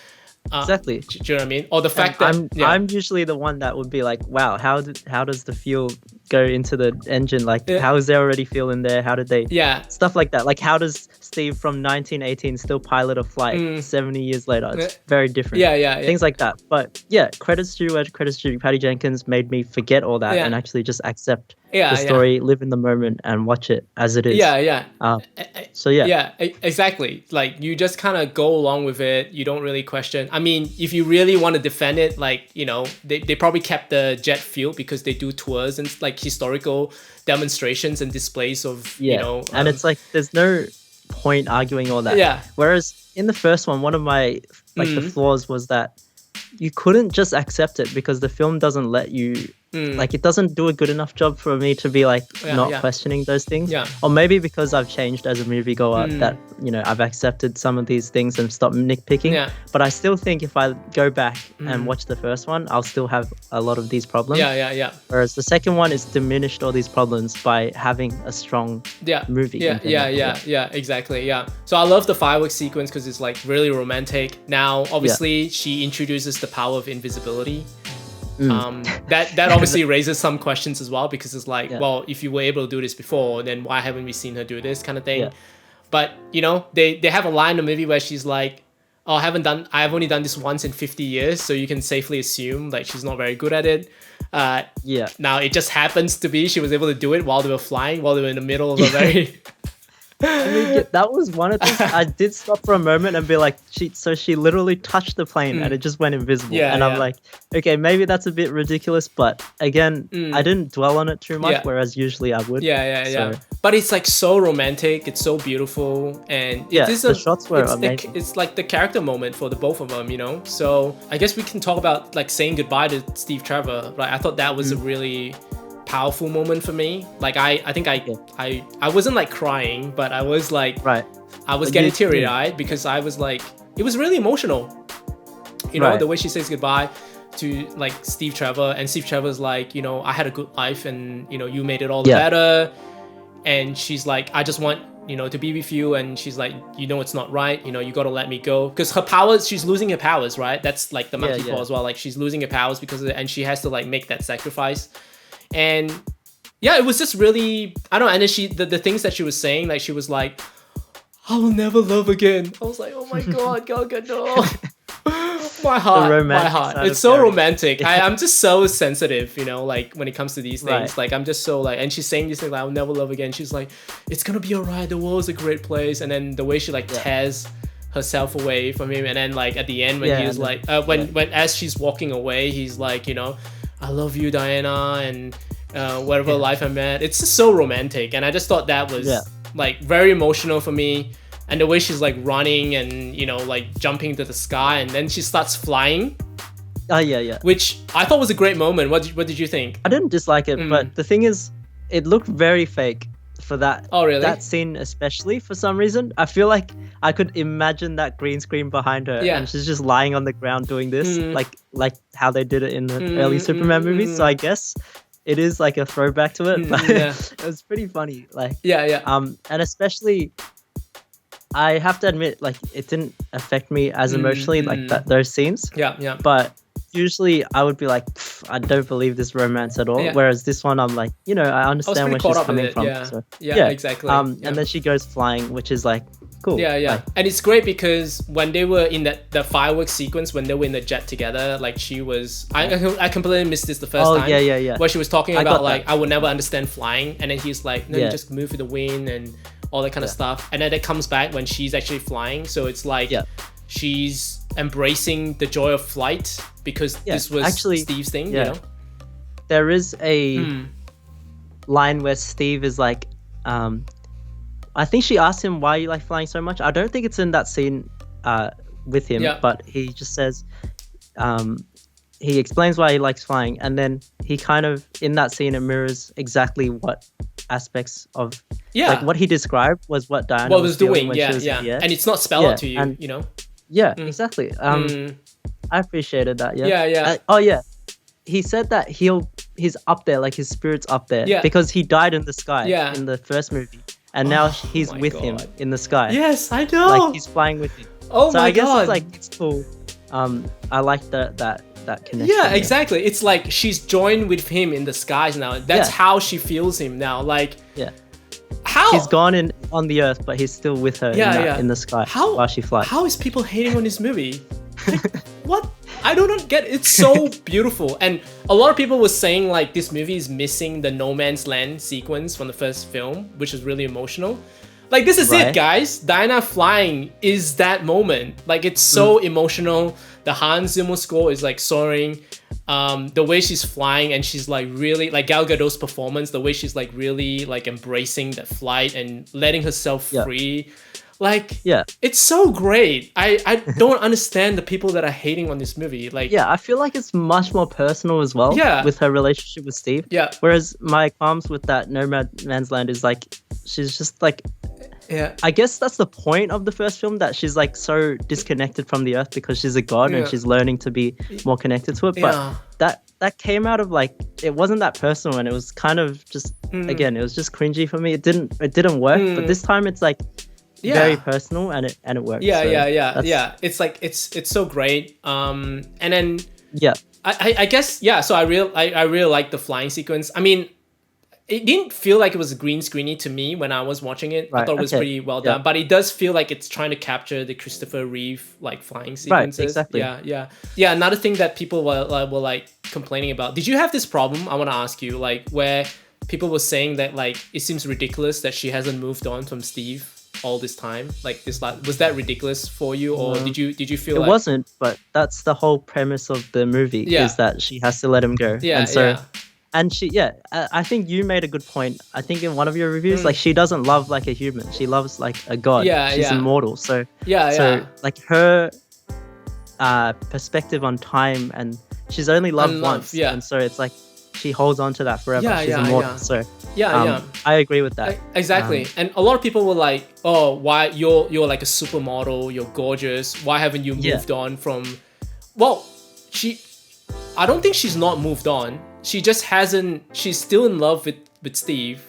Exactly. Do you know what I mean? Or the fact that I'm usually the one that would be like, wow, how does the fuel go into the engine? Like, how is there already fuel in there? How did they? Stuff like that. Like, how does Steve from 1918 still pilot a flight 70 years later? It's very different. Things like that. But credits due where credits due. Patty Jenkins made me forget all that and actually just accept the story, live in the moment, and watch it as it is. Exactly. Like, you just kind of go along with it. You don't really question. I mean, if you really want to defend it, like, you know, they probably kept the jet fuel because they do tours and like historical demonstrations and displays of, you know. And it's like, there's no point arguing all that. Whereas in the first one of my, like, the flaws was that you couldn't just accept it because the film doesn't let you, like, it doesn't do a good enough job for me to be like not questioning those things. Or maybe because I've changed as a moviegoer that, you know, I've accepted some of these things and stopped nitpicking. But I still think if I go back and watch the first one, I'll still have a lot of these problems. Whereas the second one is diminished all these problems by having a strong movie. Exactly. So I love the fireworks sequence because it's like really romantic. Now, obviously, she introduces the power of invisibility. That obviously raises some questions as well, because it's like, well, if you were able to do this before, then why haven't we seen her do this kind of thing? But, you know, they have a line in the movie where she's like, oh, I've only done this once in 50 years, so you can safely assume like she's not very good at it. Now it just happens to be she was able to do it while they were flying, while they were in the middle of a very I mean, that was one of the things. I did stop for a moment and be like, she literally touched the plane and it just went invisible. I'm like, okay, maybe that's a bit ridiculous, but again, I didn't dwell on it too much, whereas usually I would. But it's like so romantic, it's so beautiful, and the shots were amazing. It's like the character moment for the both of them, you know. So I guess we can talk about like saying goodbye to Steve Trevor. Like, I thought that was a really powerful moment for me. Like, I think I wasn't like crying, but I was like, I was getting teary-eyed because I was like, it was really emotional, you know, the way she says goodbye to like Steve Trevor, and Steve Trevor's like, you know, I had a good life and, you know, you made it all the better, and she's like, I just want, you know, to be with you, and she's like, you know, it's not right, you know, you gotta let me go, because her powers, she's losing her powers, right? That's like the monkey paw as well, like she's losing her powers because of it, and she has to like make that sacrifice. And it was just really, I don't know. And then the things that she was saying, like she was like, I will never love again. I was like, oh my God, Gal Gadot. my heart. It's so romantic. I'm just so sensitive, you know, like when it comes to these things. Like, I'm just so like, and she's saying these things like, I'll never love again. She's like, it's gonna be alright. The world's a great place. And then the way she like tears herself away from him. And then like at the end when he was like, when as she's walking away, he's like, you know, I love you, Diana, and whatever life I'm at. It's just so romantic, and I just thought that was like very emotional for me. And the way she's like running and, you know, like jumping into the sky, and then she starts flying. Which I thought was a great moment. What did you think? I didn't dislike it, but the thing is, it looked very fake. for that. Oh, really? That scene especially, for some reason. I feel like I could imagine that green screen behind her, and she's just lying on the ground doing this, like how they did it in the early Superman movies. So I guess it is like a throwback to it, but it was pretty funny. Like and especially, I have to admit, like it didn't affect me as emotionally like those scenes. But usually I would be like, I don't believe this romance at all. Whereas this one, I'm like, you know, I understand where she's coming from. So, exactly. And then she goes flying, which is like cool. Like, and it's great because when they were in the fireworks sequence, when they were in the jet together, like she was, I completely missed this the first time. Where she was talking about like, I would never understand flying, and then he's like, no, you just move with the wind and all that kind of stuff. And then it comes back when she's actually flying. So it's like she's embracing the joy of flight because this was actually Steve's thing, you know? There is a line where Steve is like, I think she asked him, why you like flying so much? I don't think it's in that scene with him, but he just says, he explains why he likes flying, and then he kind of, in that scene, it mirrors exactly what aspects of like what he described was what Diana was doing when she was in the air. And it's not spelled out to you, you know? Exactly. I appreciated that. He said that he's up there, like his spirit's up there because he died in the sky in the first movie, and now he's with him in the sky. Yes, I know. Like he's flying with him. Oh so my I guess god, it's like it's cool. I like that connection. Yeah, exactly. It's like she's joined with him in the skies now. That's how she feels him now. Like how he's gone on the earth, but he's still with her in the sky while she flies. How is people hating on this movie? Like, what? I don't get it. It's so beautiful. And a lot of people were saying like this movie is missing the no man's land sequence from the first film, which is really emotional. Like this is it, guys. Diana flying is that moment. Like it's so emotional. The Hans Zimmer score is like soaring. The way she's flying and she's like really like Gal Gadot's performance, the way she's like really like embracing that flight and letting herself free. Like it's so great. I don't understand the people that are hating on this movie. Like I feel like it's much more personal as well with her relationship with Steve. Whereas my qualms with that No Man's Land is like she's just like I guess that's the point of the first film, that she's like so disconnected from the earth because she's a god and she's learning to be more connected to it. But that came out of like, it wasn't that personal, and it was kind of just again, it was just cringy for me. It didn't work. But this time it's like very personal and it works. It's like it's so great. And then I guess so I really like the flying sequence. I mean, it didn't feel like it was green screeny to me when I was watching it. I thought it was pretty well done, but it does feel like it's trying to capture the Christopher Reeve like flying sequences. Right, exactly. Yeah. Another thing that people were like complaining about. Did you have this problem? I want to ask you, like where people were saying that like it seems ridiculous that she hasn't moved on from Steve all this time. Like this, was that ridiculous for you, or did you feel it wasn't? But that's the whole premise of the movie is that she has to let him go. And she, I think you made a good point. I think in one of your reviews, like she doesn't love like a human. She loves like a god. She's immortal. So like her perspective on time, and she's only loved once. And so it's like she holds on to that forever. She's immortal. So I agree with that. Exactly. And a lot of people were like, oh, why you're like a supermodel, you're gorgeous. Why haven't you moved on from? Well, I don't think she's not moved on. She just hasn't. She's still in love with Steve,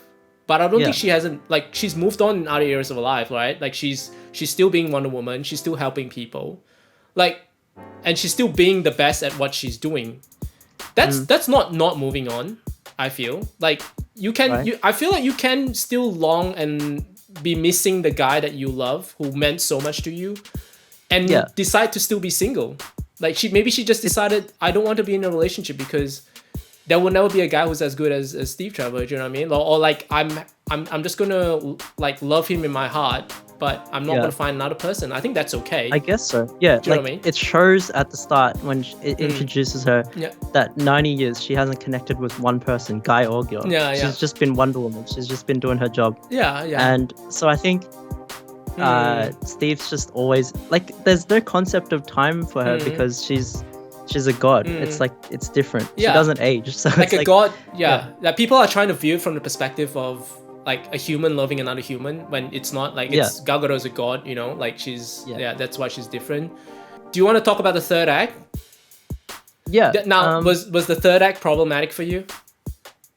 but I don't think she hasn't. Like she's moved on in other areas of her life, right? Like she's still being Wonder Woman. She's still helping people, like, and she's still being the best at what she's doing. That's not moving on. I feel like you can. I feel like you can still long and be missing the guy that you love, who meant so much to you, and decide to still be single. Like maybe she just decided, I don't want to be in a relationship because there will never be a guy who's as good as Steve Trevor. Do you know what I mean? Or like I'm just gonna like love him in my heart, but I'm not gonna find another person. I think that's okay. I guess so. Yeah. Do you know what I mean? It shows at the start when it introduces her that 90 years she hasn't connected with one person, guy or girl. She's just been Wonder Woman. She's just been doing her job. And so I think Steve's just always like, there's no concept of time for her because she's a god. It's like, it's different. She doesn't age. So like a god. That people are trying to view it from the perspective of like a human loving another human when it's not. Like it's Gal Gadot is a god, you know, like she's that's why she's different. Do you want to talk about the third act? Yeah. Now, was the third act problematic for you?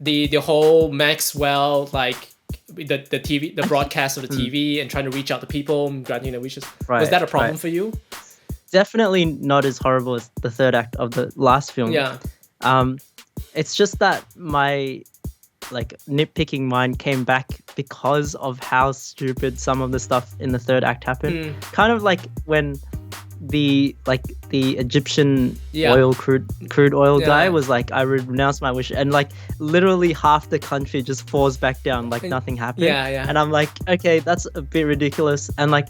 The whole Maxwell, like the broadcast of the TV and trying to reach out to people, granting their wishes. Right, was that a problem for you? Definitely not as horrible as the third act of the last film. Yeah. It's just that my like nitpicking mind came back because of how stupid some of the stuff in the third act happened. Kind of like when the Egyptian oil crude oil guy was like, I renounce my wish, and like literally half the country just falls back down like nothing happened. And I'm like, okay, that's a bit ridiculous. And like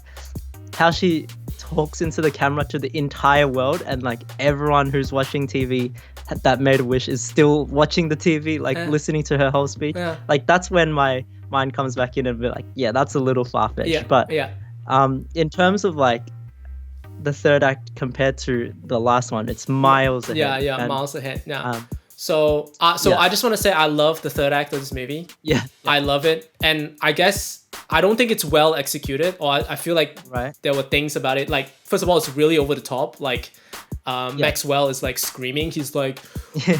how she talks into the camera to the entire world, and like everyone who's watching TV that made a wish is still watching the TV, like listening to her whole speech. Like that's when my mind comes back in and be like, yeah, that's a little far-fetched. But in terms of like the third act compared to the last one, it's miles ahead. Miles ahead. So I just want to say I love the third act of this movie. I love it, and I guess I don't think it's well executed, or I feel like there were things about it. Like, first of all, it's really over the top. Like Maxwell is like screaming. He's like,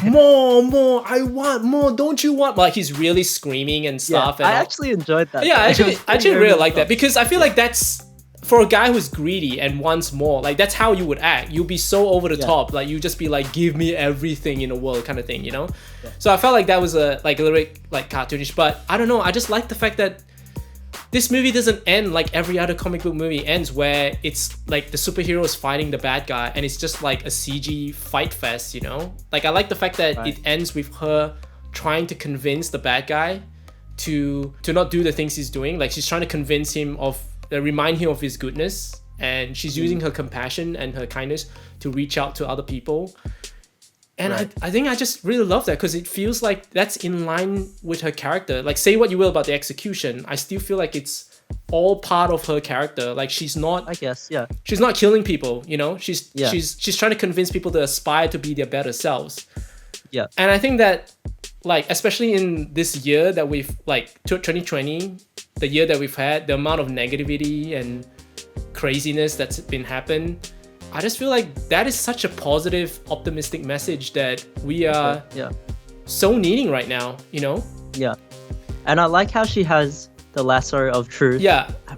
more, I want more. Don't you want? Like he's really screaming and stuff. And I actually enjoyed that. Yeah, I actually really like that, because I feel like that's, for a guy who's greedy and wants more, like that's how you would act. You'd be so over the top, like you just be like, give me everything in the world kind of thing, you know? So I felt like that was a little bit like cartoonish, but I don't know, I just like the fact that this movie doesn't end like every other comic book movie ends, where it's like the superhero is fighting the bad guy and it's just like a CG fight fest, you know? Like I like the fact that it ends with her trying to convince the bad guy to not do the things he's doing. Like she's trying to convince him remind him of his goodness, and she's using her compassion and her kindness to reach out to other people. And I think I just really love that, because it feels like that's in line with her character. Like, say what you will about the execution, I still feel like it's all part of her character. Like she's not, I guess, she's not killing people, you know? She's trying to convince people to aspire to be their better selves. And I think that, like, especially in this year that we've, like, 2020, the year that we've had, the amount of negativity and craziness that's been happening, I just feel like that is such a positive, optimistic message that we are so needing right now, you know? And I like how she has the lasso of truth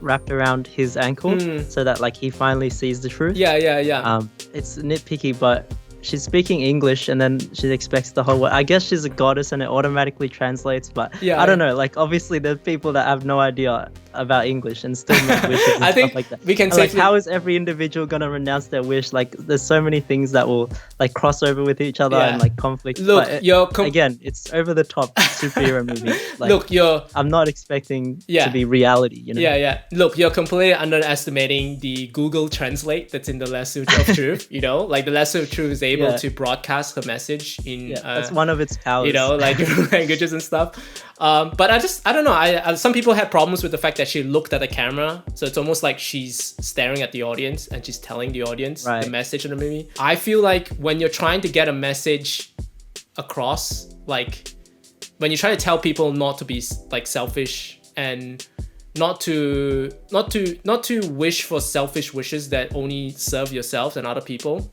wrapped around his ankle, so that like he finally sees the truth. It's nitpicky, but she's speaking English, and then she expects the whole world. I guess she's a goddess and it automatically translates, but I don't know. Like, obviously, there's people that have no idea about English and still make wishes and stuff like that. We can like, how is every individual going to renounce their wish? Like, there's so many things that will like cross over with each other and like conflict. Look, again, it's over the top superhero movie. Like, I'm not expecting to be reality, you know? Look, you're completely underestimating the Google Translate that's in the lasso of truth, you know? Like, the lasso of truth is able to broadcast her message in that's one of its powers, you know, like languages and stuff. But I don't know, some people had problems with the fact that she looked at the camera, so it's almost like she's staring at the audience and she's telling the audience the message of the movie. I feel like when you're trying to get a message across, like when you try to tell people not to be like selfish and not to wish for selfish wishes that only serve yourself and other people,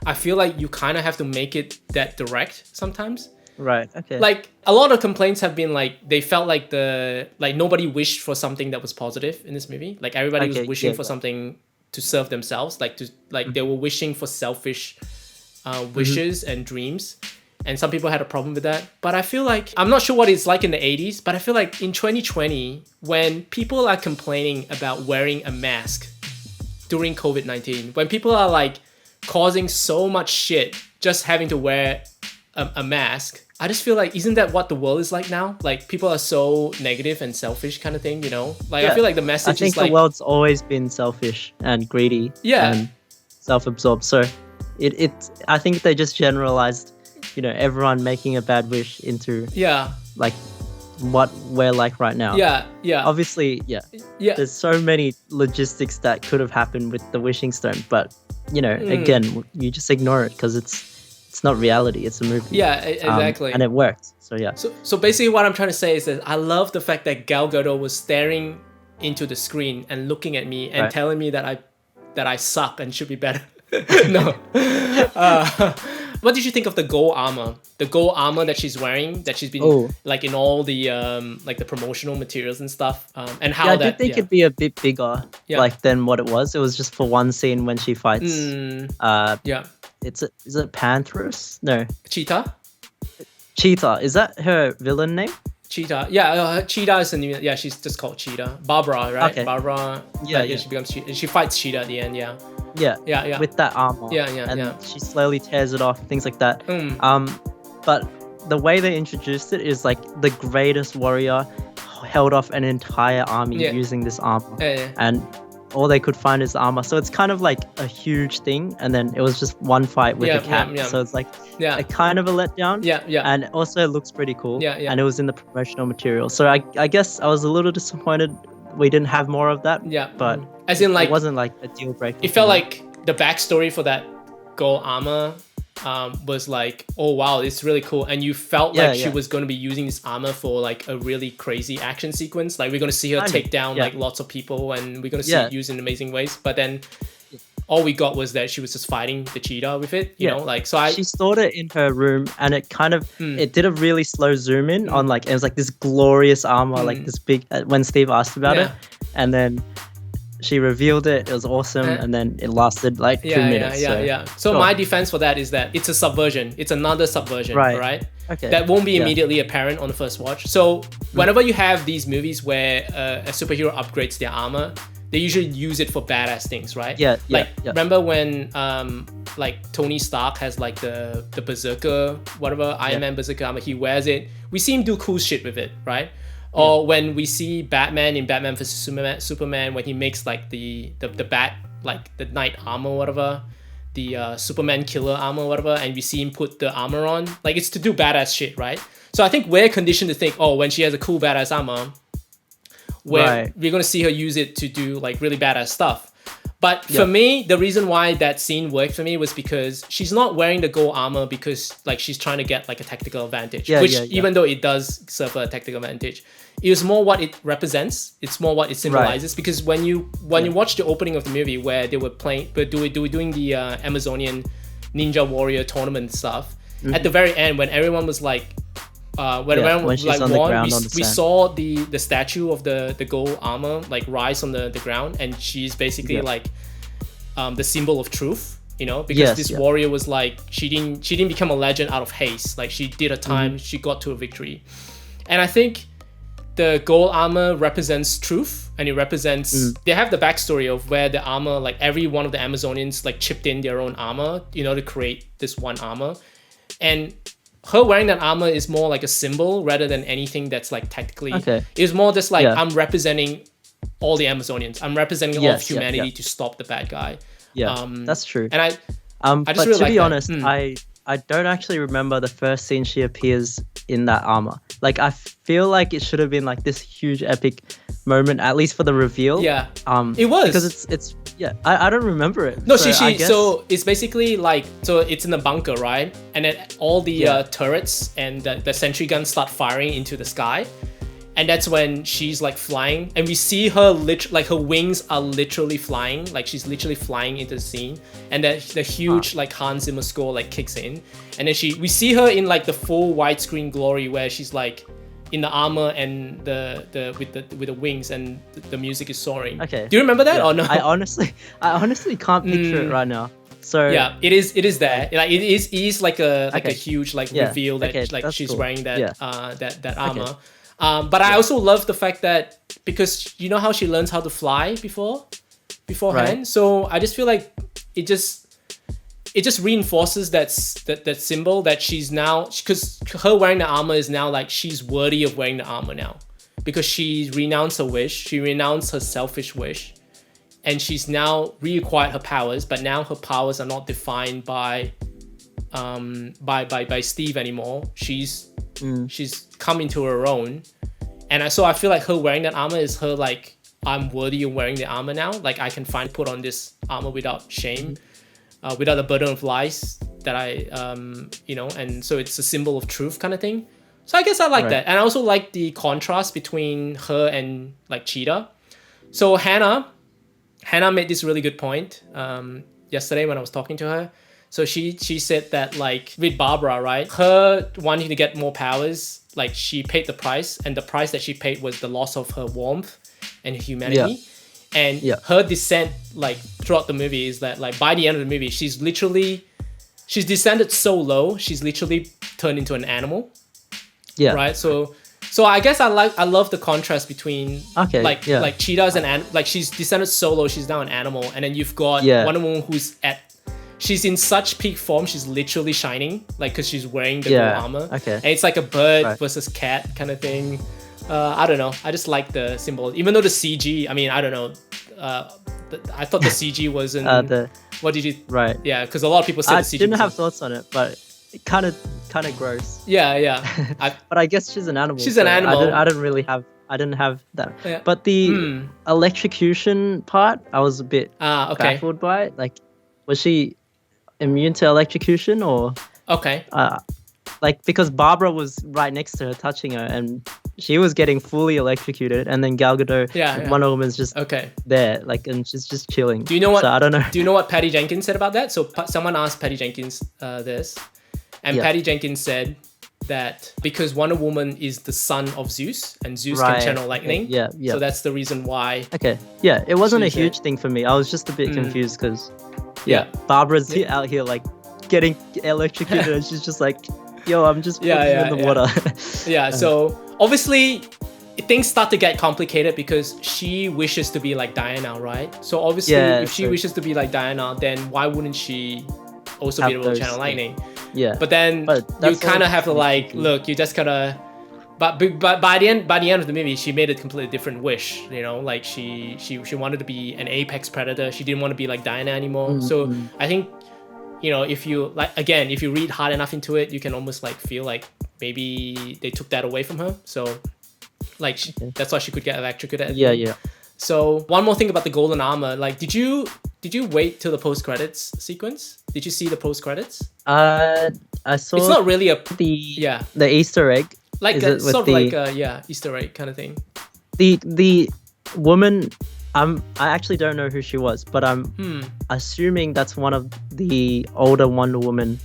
I feel like you kind of have to make it that direct sometimes. Okay. Like, a lot of complaints have been like, they felt like nobody wished for something that was positive in this movie. Like, everybody was wishing for something to serve themselves, they were wishing for selfish wishes and dreams. And some people had a problem with that. But I feel like, I'm not sure what it's like in the 80s, but I feel like in 2020, when people are complaining about wearing a mask during COVID-19, when people are like causing so much shit just having to wear a mask, I just feel like, isn't that what the world is like now? Like, people are so negative and selfish kind of thing, you know? Like, I feel like the message is like, the world's always been selfish and greedy and self-absorbed. So I think they just generalized, you know, everyone making a bad wish into like what we're like right now. Obviously, there's so many logistics that could have happened with the wishing stone, but you know, again, you just ignore it because it's it's not reality, it's a movie. Yeah, exactly. And it worked. So yeah. So basically what I'm trying to say is that I love the fact that Gal Gadot was staring into the screen and looking at me and telling me that I suck and should be better. No. What did you think of the gold armor? The gold armor that she's wearing, that she's been like in all the like the promotional materials and stuff, and how I did think it'd be a bit bigger, like than what it was. It was just for one scene when she fights. Is it Panthers? No. Cheetah. Cheetah. Is that her villain name? Cheetah. Yeah, Cheetah is the new. Yeah, she's just called Cheetah. Barbara, right? Okay. Barbara. Yeah. She becomes Cheetah. She fights Cheetah at the end. Yeah. Yeah. With that armor. And she slowly tears it off, things like that. But the way they introduced it is like the greatest warrior held off an entire army using this armor, and all they could find is the armor. So it's kind of like a huge thing, and then it was just one fight with a cat. So it's like a kind of a letdown. And also it looks pretty cool. And it was in the promotional material. So I guess I was a little disappointed we didn't have more of that. But as in like it wasn't like a deal breaker. It felt like the backstory for that gold armor was like, oh wow, it's really cool, and you felt like she was going to be using this armor for like a really crazy action sequence. Like we're going to see her take down like lots of people, and we're going to see it used in amazing ways. But then all we got was that she was just fighting the cheetah with it, you know, like, so she stored it in her room, and it kind of it did a really slow zoom in on like, it was like this glorious armor, like this big, when Steve asked about it, and then she revealed it. It was awesome, and then it lasted like 2 minutes. So my defense for that is that it's a subversion. It's another subversion, right? Okay. That won't be immediately apparent on the first watch. So whenever you have these movies where a superhero upgrades their armor, they usually use it for badass things, right? Remember when like Tony Stark has like the berserker, whatever, Iron Man berserker armor, he wears it. We see him do cool shit with it, right? Or when we see Batman in Batman vs Superman, when he makes like the bat, like the knight armor or whatever, the Superman killer armor or whatever, and we see him put the armor on, like it's to do badass shit, right? So I think we're conditioned to think, oh, when she has a cool badass armor, we're gonna see her use it to do like really badass stuff. But for me, the reason why that scene worked for me was because she's not wearing the gold armor because like she's trying to get like a tactical advantage, even though it does serve a tactical advantage, it was more what it represents. It's more what it symbolizes. Because when you watch the opening of the movie where they were doing the Amazonian Ninja Warrior tournament stuff, at the very end when everyone was like, when like won, we saw the statue of the gold armor like rise on the ground, and she's basically like the symbol of truth, you know, because this warrior was like, she didn't become a legend out of haste. Like she did her time, she got to a victory. And I think the gold armor represents truth, and it represents they have the backstory of where the armor, like every one of the Amazonians like chipped in their own armor, you know, to create this one armor. And her wearing that armor is more like a symbol rather than anything that's like tactically. It's more just like, I'm representing all the Amazonians. I'm representing all of humanity to stop the bad guy. That's true. And I just but really to be honest, I don't actually remember the first scene she appears in that armor. Like I feel like it should have been like this huge epic moment, at least for the reveal. It was, because it's I don't remember it. No, so it's basically like, so it's in the bunker, right? And then all the turrets and the sentry guns start firing into the sky, and that's when she's like flying, and we see her like her wings are literally flying, like she's literally flying into the scene, and then the huge like Hans Zimmer score like kicks in, and then we see her in like the full widescreen glory where she's like in the armor and with the wings, and the music is soaring. Do you remember that or no? I honestly can't picture it right now. So it is there. Like it is like a huge like reveal that like she's wearing that that armor. But I also love the fact that, because you know how she learns how to fly beforehand. So I just feel like it just reinforces that symbol that she's now, because her wearing the armor is now like she's worthy of wearing the armor now, because she renounced her wish, she renounced her selfish wish, and she's now reacquired her powers. But now her powers are not defined by Steve anymore. She's come into her own, and so I feel like her wearing that armor is her like, I'm worthy of wearing the armor now. Like I can finally put on this armor without shame. Without the burden of lies, that I and so it's a symbol of truth kind of thing. So I guess I like that. And I also like the contrast between her and like Cheetah. So Hannah made this really good point yesterday when I was talking to her. So she said that like with Barbara, right, her wanting to get more powers, like she paid the price, and the price that she paid was the loss of her warmth and humanity. And her descent like throughout the movie is that like by the end of the movie, she's descended so low, she's literally turned into an animal. Right. So I guess I love the contrast between like Cheetah's like she's descended so low, she's now an animal, and then you've got Wonder Woman who's she's in such peak form, she's literally shining, like because she's wearing the gold armor. And it's like a bird versus cat kind of thing. I don't know. I just like the symbol, even though the CG. I mean, I don't know. I thought the CG wasn't. What did you? Right. Yeah, because a lot of people said the CG. I didn't have thoughts on it, but it kind of gross. Yeah. But I guess she's an animal. She's an animal. I didn't have that. Yeah. But the electrocution part, I was a bit baffled by it. Like, was she immune to electrocution or? Okay. Like, because Barbara was right next to her, touching her, and she was getting fully electrocuted, and then Gal Gadot, Wonder Woman's just there, like, and she's just chilling. Do you know what? So I don't know. Do you know what Patty Jenkins said about that? So someone asked Patty Jenkins this, and Patty Jenkins said that because Wonder Woman is the son of Zeus, and Zeus can channel lightning. Yeah. So that's the reason why. Okay. Yeah, it wasn't a huge thing for me. I was just a bit confused because, Barbara's out here like getting electrocuted, and she's just like, yo, I'm just putting in the water. So obviously things start to get complicated because she wishes to be like Diana, right? So obviously if she wishes to be like Diana, then why wouldn't she also be able to channel lightning? Yeah. But then you kind of have to like, look, you just gotta. But by the end of the movie, she made a completely different wish. You know, like she wanted to be an apex predator. She didn't want to be like Diana anymore. So I think, you know, if you read hard enough into it, you can almost like feel like maybe they took that away from her. So like that's why she could get electrocuted. Yeah. So one more thing about the golden armor, like did you wait till the post credits sequence? Did you see the post credits? I saw. It's not really the Easter egg. Like a Easter egg kind of thing. The woman, I actually don't know who she was, but I'm assuming that's one of the older Wonder Woman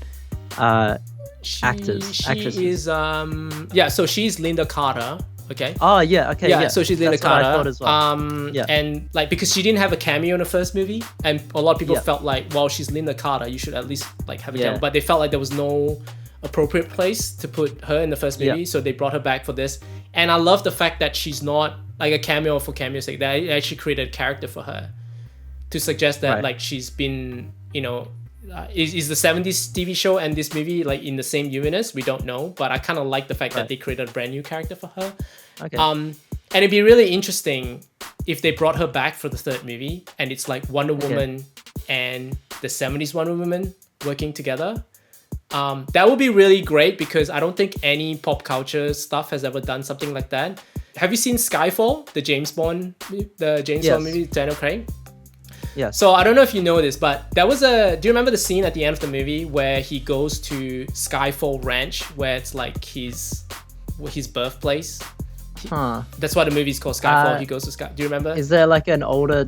actresses. She is so she's Linda Carter. Okay. Oh yeah. Okay. Yeah. So she's Linda Carter. What I thought as well. And like because she didn't have a cameo in the first movie, and a lot of people felt like, well, she's Linda Carter, you should at least like have a cameo. But they felt like there was no appropriate place to put her in the first movie, so they brought her back for this. And I love the fact that she's not like a cameo for cameo's sake. They actually created a character for her to suggest that like she's been, you know, is the 70s TV show and this movie like in the same universe? We don't know, but I kind of like the fact that they created a brand new character for her. And it'd be really interesting if they brought her back for the third movie and it's like Wonder Woman and the 70s Wonder Woman working together. That would be really great because I don't think any pop culture stuff has ever done something like that. Have you seen Skyfall, the James Bond movie, Daniel Craig? Yeah. So I don't know if you know this, but do you remember the scene at the end of the movie where he goes to Skyfall Ranch, where it's like his birthplace? That's why the movie's called Skyfall. He goes to Sky. Do you remember? Is there like an older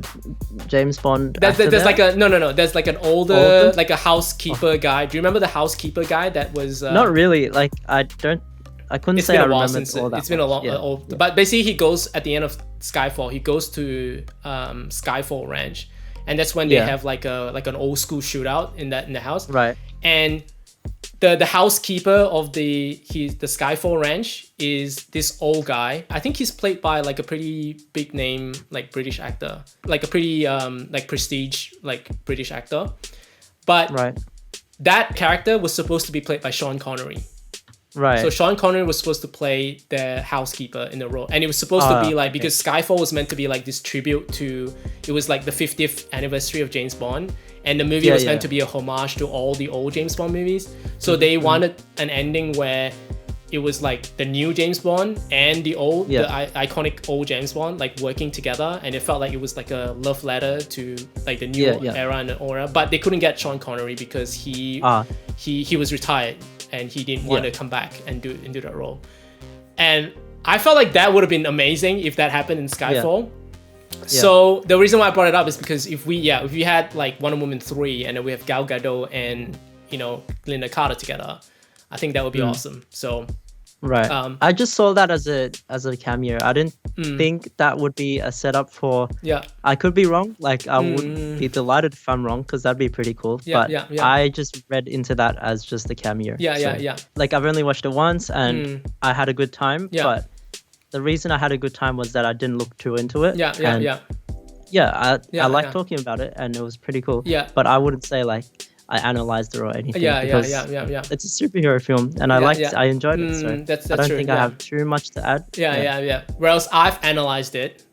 James Bond? There's like a no. There's like an older like a housekeeper guy. Do you remember the housekeeper guy that was? Not really. Like I couldn't say I remember all that. It's been a long. But basically, he goes at the end of Skyfall. He goes to Skyfall Ranch, and that's when they have like an old school shootout in the house. Right. And the housekeeper of the Skyfall Ranch is this old guy. I think he's played by like a pretty big name like British actor, like a pretty like prestige like British actor. But that character was supposed to be played by Sean Connery. Right. So Sean Connery was supposed to play the housekeeper in the role, and it was supposed to be like because Skyfall was meant to be like this tribute to, it was like the 50th anniversary of James Bond, and the movie was meant to be a homage to all the old James Bond movies. So they wanted an ending where it was like the new James Bond and the iconic old James Bond like working together, and it felt like it was like a love letter to like the new era and aura. But they couldn't get Sean Connery because he was retired and he didn't want to come back and do that role. And I felt like that would have been amazing if that happened in Skyfall. So the reason why I brought it up is because if we had like Wonder Woman 3 and then we have Gal Gadot and Linda Carter together, I think that would be awesome. So I just saw that as a cameo. I didn't think that would be a setup for I could be wrong. Like I would be delighted if I'm wrong, because that'd be pretty cool. I just read into that as just a cameo. Like I've only watched it once and I had a good time, but the reason I had a good time was that I didn't look too into it. I like talking about it and it was pretty cool. But I wouldn't say like I analyzed it or anything. It's a superhero film and I enjoyed it. So I don't think I have too much to add. Whereas I've analyzed it.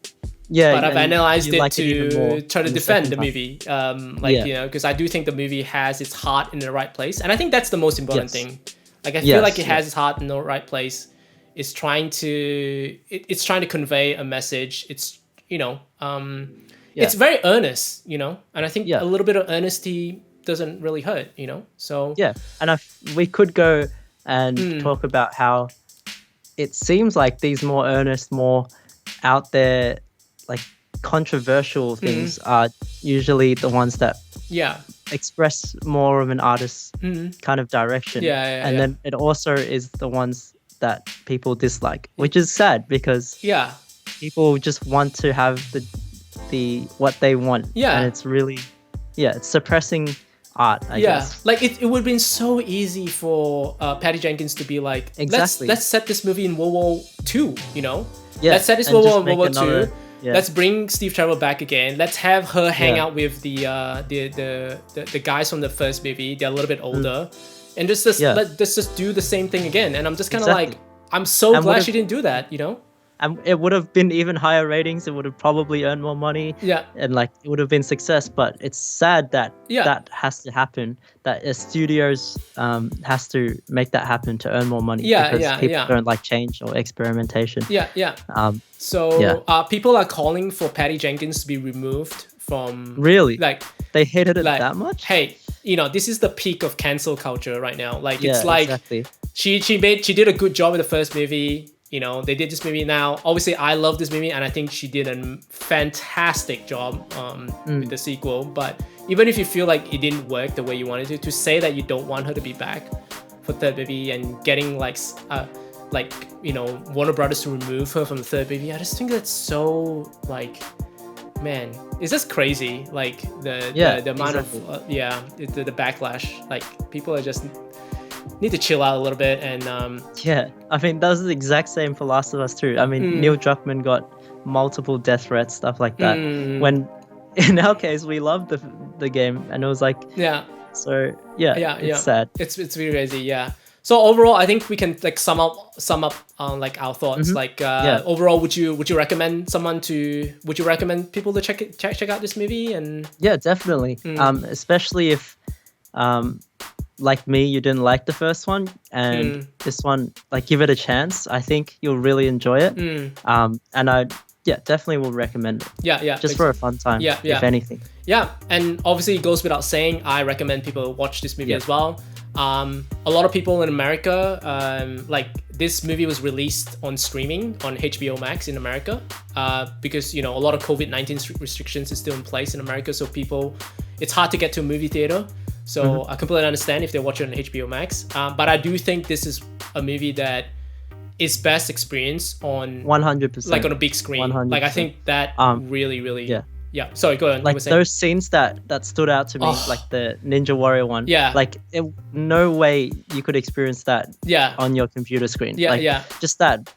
But I've analyzed it to try to defend the movie. Because I do think the movie has its heart in the right place. And I think that's the most important thing. Like I feel like it has its heart in the right place. It's trying to convey a message. It's it's very earnest, and I think a little bit of earnesty doesn't really hurt, So and we could go and talk about how it seems like these more earnest, more out there, like controversial things are usually the ones that express more of an artist's kind of direction. Then it also is the ones that people dislike, which is sad because people just want to have the what they want, and it's really it's suppressing art, I guess. Like it would have been so easy for Patty Jenkins to be like, let's set this movie in World War II, let's set this World War II. Let's bring Steve Trevor back again. Let's have her hang out with the guys from the first movie. They're a little bit older, and let's just do the same thing again. And I'm just kind of like, I'm so glad she didn't do that, And it would have been even higher ratings. It would have probably earned more money. And like it would have been success. But it's sad that that has to happen. That a studios has to make that happen to earn more money. Because people don't like change or experimentation. People are calling for Patty Jenkins to be removed from. Really? Like they hated it that much? Hey, this is the peak of cancel culture right now. Like it's like she did a good job in the first movie. They did this movie now. Obviously, I love this movie, and I think she did a fantastic job with the sequel. But even if you feel like it didn't work the way you wanted to say that you don't want her to be back for third movie and getting Warner Brothers to remove her from the third movie, I just think that's so man, it's just crazy. Like the amount of the backlash. Like people are just need to chill out a little bit and I mean that was the exact same for Last of Us 2. I mean Neil Druckmann got multiple death threats, stuff like that, when in our case we loved the game, and it was like it's sad. It's really crazy. So overall, I think we can sum up like our thoughts. Overall, would you recommend people to check out this movie? And definitely, especially if like me, you didn't like the first one, and this one, give it a chance. I think you'll really enjoy it. And I definitely will recommend it. Just for a fun time, if anything. And obviously it goes without saying, I recommend people watch this movie as well. A lot of people in America, this movie was released on streaming on HBO Max in America, because a lot of COVID-19 restrictions is still in place in America, so it's hard to get to a movie theater. So I completely understand if they watch it on HBO Max. But I do think this is a movie that is best experienced on 100%, on a big screen. 100%. I think that really. Sorry, go on. Those scenes that stood out to me, like the Ninja Warrior one. No way you could experience that on your computer screen. Just that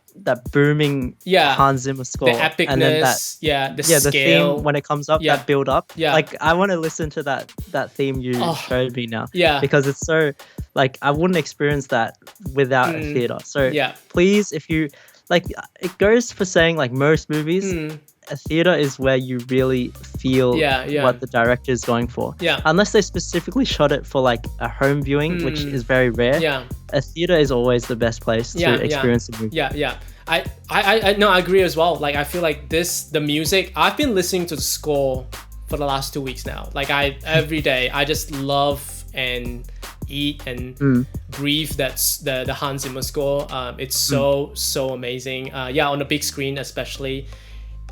booming Hans Zimmer score, the epicness, and then the scale. the theme when it comes up, that build up. I want to listen to that theme you showed me now. Because it's so I wouldn't experience that without a theater. So please, if you it goes for saying most movies. a theater is where you really feel what the director is going for. Yeah. Unless they specifically shot it for like a home viewing, which is very rare. Yeah. A theater is always the best place to experience the movie. Yeah. I agree as well. Like I feel like the music, I've been listening to the score for the last 2 weeks now. Like every day I just love and eat and breathe that's the Hans Zimmer score. It's so amazing. On the big screen especially.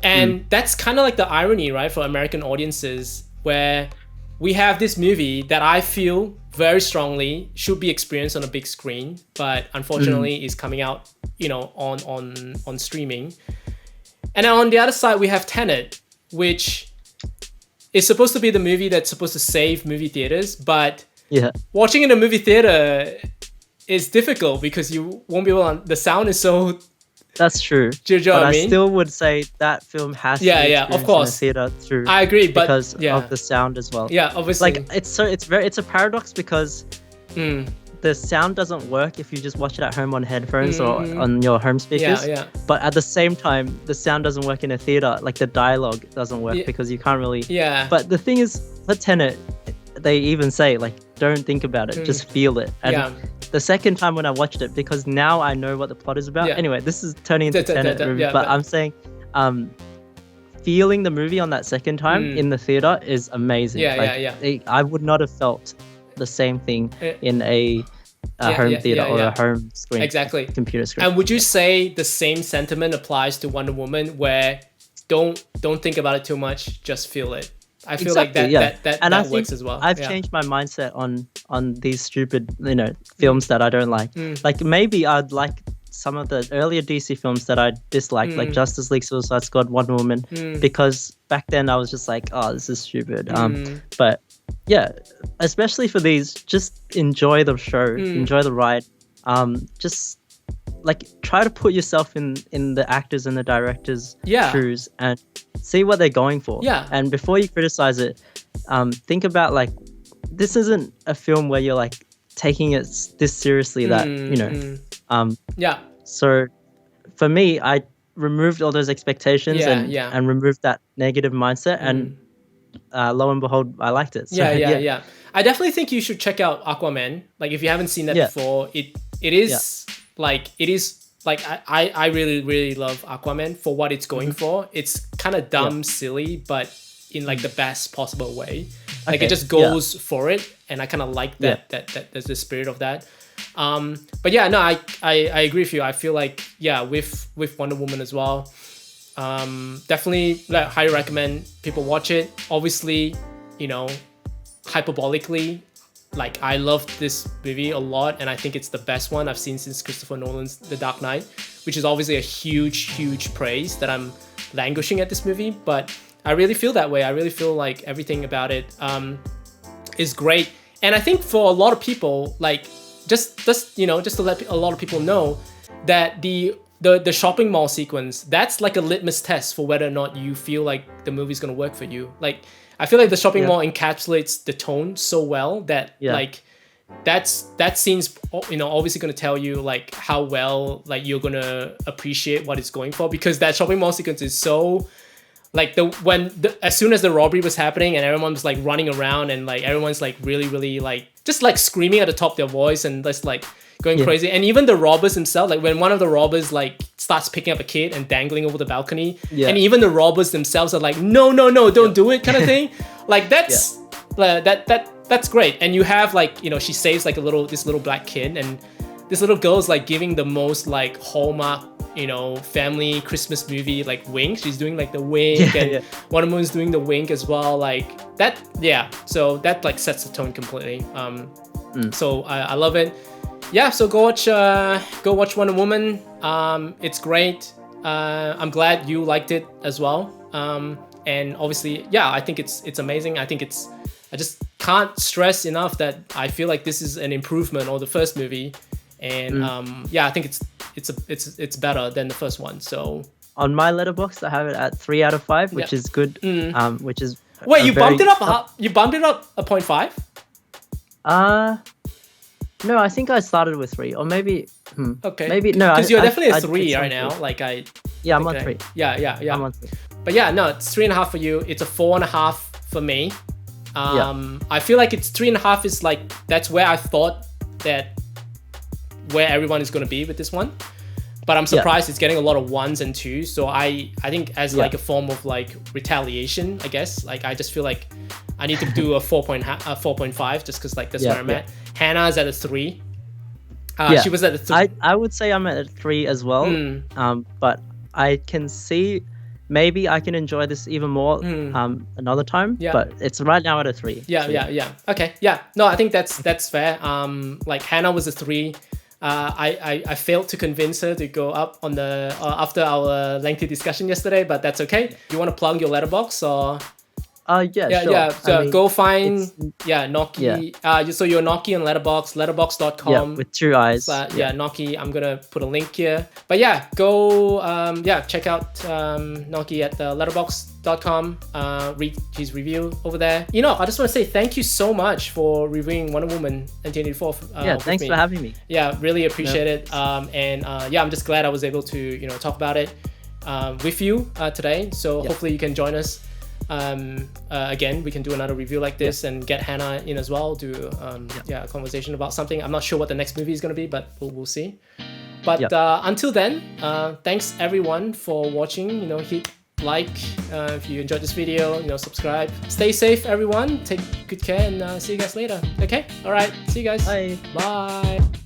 And that's kind of like the irony, right, for American audiences, where we have this movie that I feel very strongly should be experienced on a big screen, but unfortunately is coming out, on streaming. And then on the other side, we have Tenet, which is supposed to be the movie that's supposed to save movie theaters, but watching in a movie theater is difficult because you won't be able to, the sound is so... That's true. Do you know what I mean? I still would say that film has to be experienced of course. in a theater through. I agree, but because of the sound as well. Yeah, obviously. Like it's a paradox because the sound doesn't work if you just watch it at home on headphones or on your home speakers. Yeah. But at the same time, the sound doesn't work in a theater. Like the dialogue doesn't work because you can't really. Yeah. But the thing is, for Tenet, they even say like, don't think about it, just feel it. And the second time when I watched it, because now I know what the plot is about. Anyway, this is turning into Tenet movie, but I'm saying, feeling the movie on that second time in the theater is amazing. I would not have felt the same thing in a home theater or a home screen. Exactly. Computer screen. And would you say the same sentiment applies to Wonder Woman, where don't think about it too much, just feel it? I feel like that works as well. I've changed my mindset on these stupid, films that I don't like. Like maybe I'd like some of the earlier DC films that I disliked, like Justice League, Suicide Squad, Wonder Woman, because back then I was just like, oh, this is stupid. But yeah, especially for these, just enjoy the show, enjoy the ride. Just like try to put yourself in the actors and the directors' shoes and see what they're going for. Yeah. And before you criticize it, think about like, this isn't a film where you're like taking it this seriously that, So for me, I removed all those expectations and removed that negative mindset and lo and behold, I liked it. So, yeah. I definitely think you should check out Aquaman. Like if you haven't seen that before, it is like I really, really love Aquaman for what it's going for. It's kind of dumb, silly, but in like the best possible way. Like it just goes for it, and I kind of like that there's the spirit of that. But yeah, no, I agree with you. I feel like with Wonder Woman as well. Definitely highly recommend people watch it. Obviously, hyperbolically, like I love this movie a lot, and I think it's the best one I've seen since Christopher Nolan's The Dark Knight, which is obviously a huge praise that I'm languishing at this movie, but I really feel that way. I really feel like everything about it is great. And I think for a lot of people, like just to let a lot of people know that the shopping mall sequence, that's like a litmus test for whether or not you feel like the movie's gonna work for you. Like I feel like the shopping mall encapsulates the tone so well that like that scene's obviously going to tell you like how well like you're going to appreciate what it's going for, because that shopping mall sequence is so like as soon as the robbery was happening and everyone was like running around and like everyone's like really like just like screaming at the top of their voice and just like going crazy. And even the robbers themselves, like when one of the robbers like starts picking up a kid and dangling over the balcony, and even the robbers themselves are like, no, don't do it kind of thing. Like that's that's great. And you have like, she saves like this little black kid, and this little girl is like giving the most like Hallmark, family Christmas movie like wink. She's doing like the wink, and Wonder Woman's doing the wink as well. Like that, so that like sets the tone completely. So I love it. Yeah, so go watch Wonder Woman. It's great. I'm glad you liked it as well. And obviously, I think it's amazing. I just can't stress enough that I feel like this is an improvement on the first movie. And I think it's better than the first one. So on my letterbox, I have it at 3 out of 5, which is good. Which is bumped it up. You bumped it up a 0.5? No, I think I started with 3, or maybe. Okay. Maybe no. Because you're definitely a 3 right now. Like I'm on 3. Yeah. I'm on 3. But yeah, no, it's 3.5 for you. It's a 4.5 for me. I feel like it's 3.5 is like, that's where I thought that where everyone is going to be with this one. But I'm surprised it's getting a lot of 1s and 2s. So I think as like a form of like retaliation, I guess, like I just feel like I need to do a 4.5 just because like that's where I'm at. Hannah's at a 3. She was at a 3. I would say I'm at a 3 as well. But I can see maybe I can enjoy this even more another time. But it's right now at a 3. Okay. No, I think that's fair. Like Hannah was a 3. I failed to convince her to go up on the after our lengthy discussion yesterday, but that's okay. Do you want to plug your letterbox or? Sure. So I mean, go find Enoch. So you're Enoch on Letterboxd, letterboxd.com. Yeah, with 2 eyes. Enoch. I'm gonna put a link here. But yeah, go check out Enoch at letterboxd.com. Read his review over there. I just want to say thank you so much for reviewing Wonder Woman 1984. Thanks for having me. Yeah, really appreciate it. I'm just glad I was able to talk about it with you today. So hopefully you can join us. Again, we can do another review like this and get Hannah in as well, do a conversation about something. I'm not sure what the next movie is going to be, but we'll see. But until then, thanks everyone for watching. Hit like if you enjoyed this video, subscribe. Stay safe everyone, take good care, and see you guys later. Okay, all right, see you guys. Bye. Bye.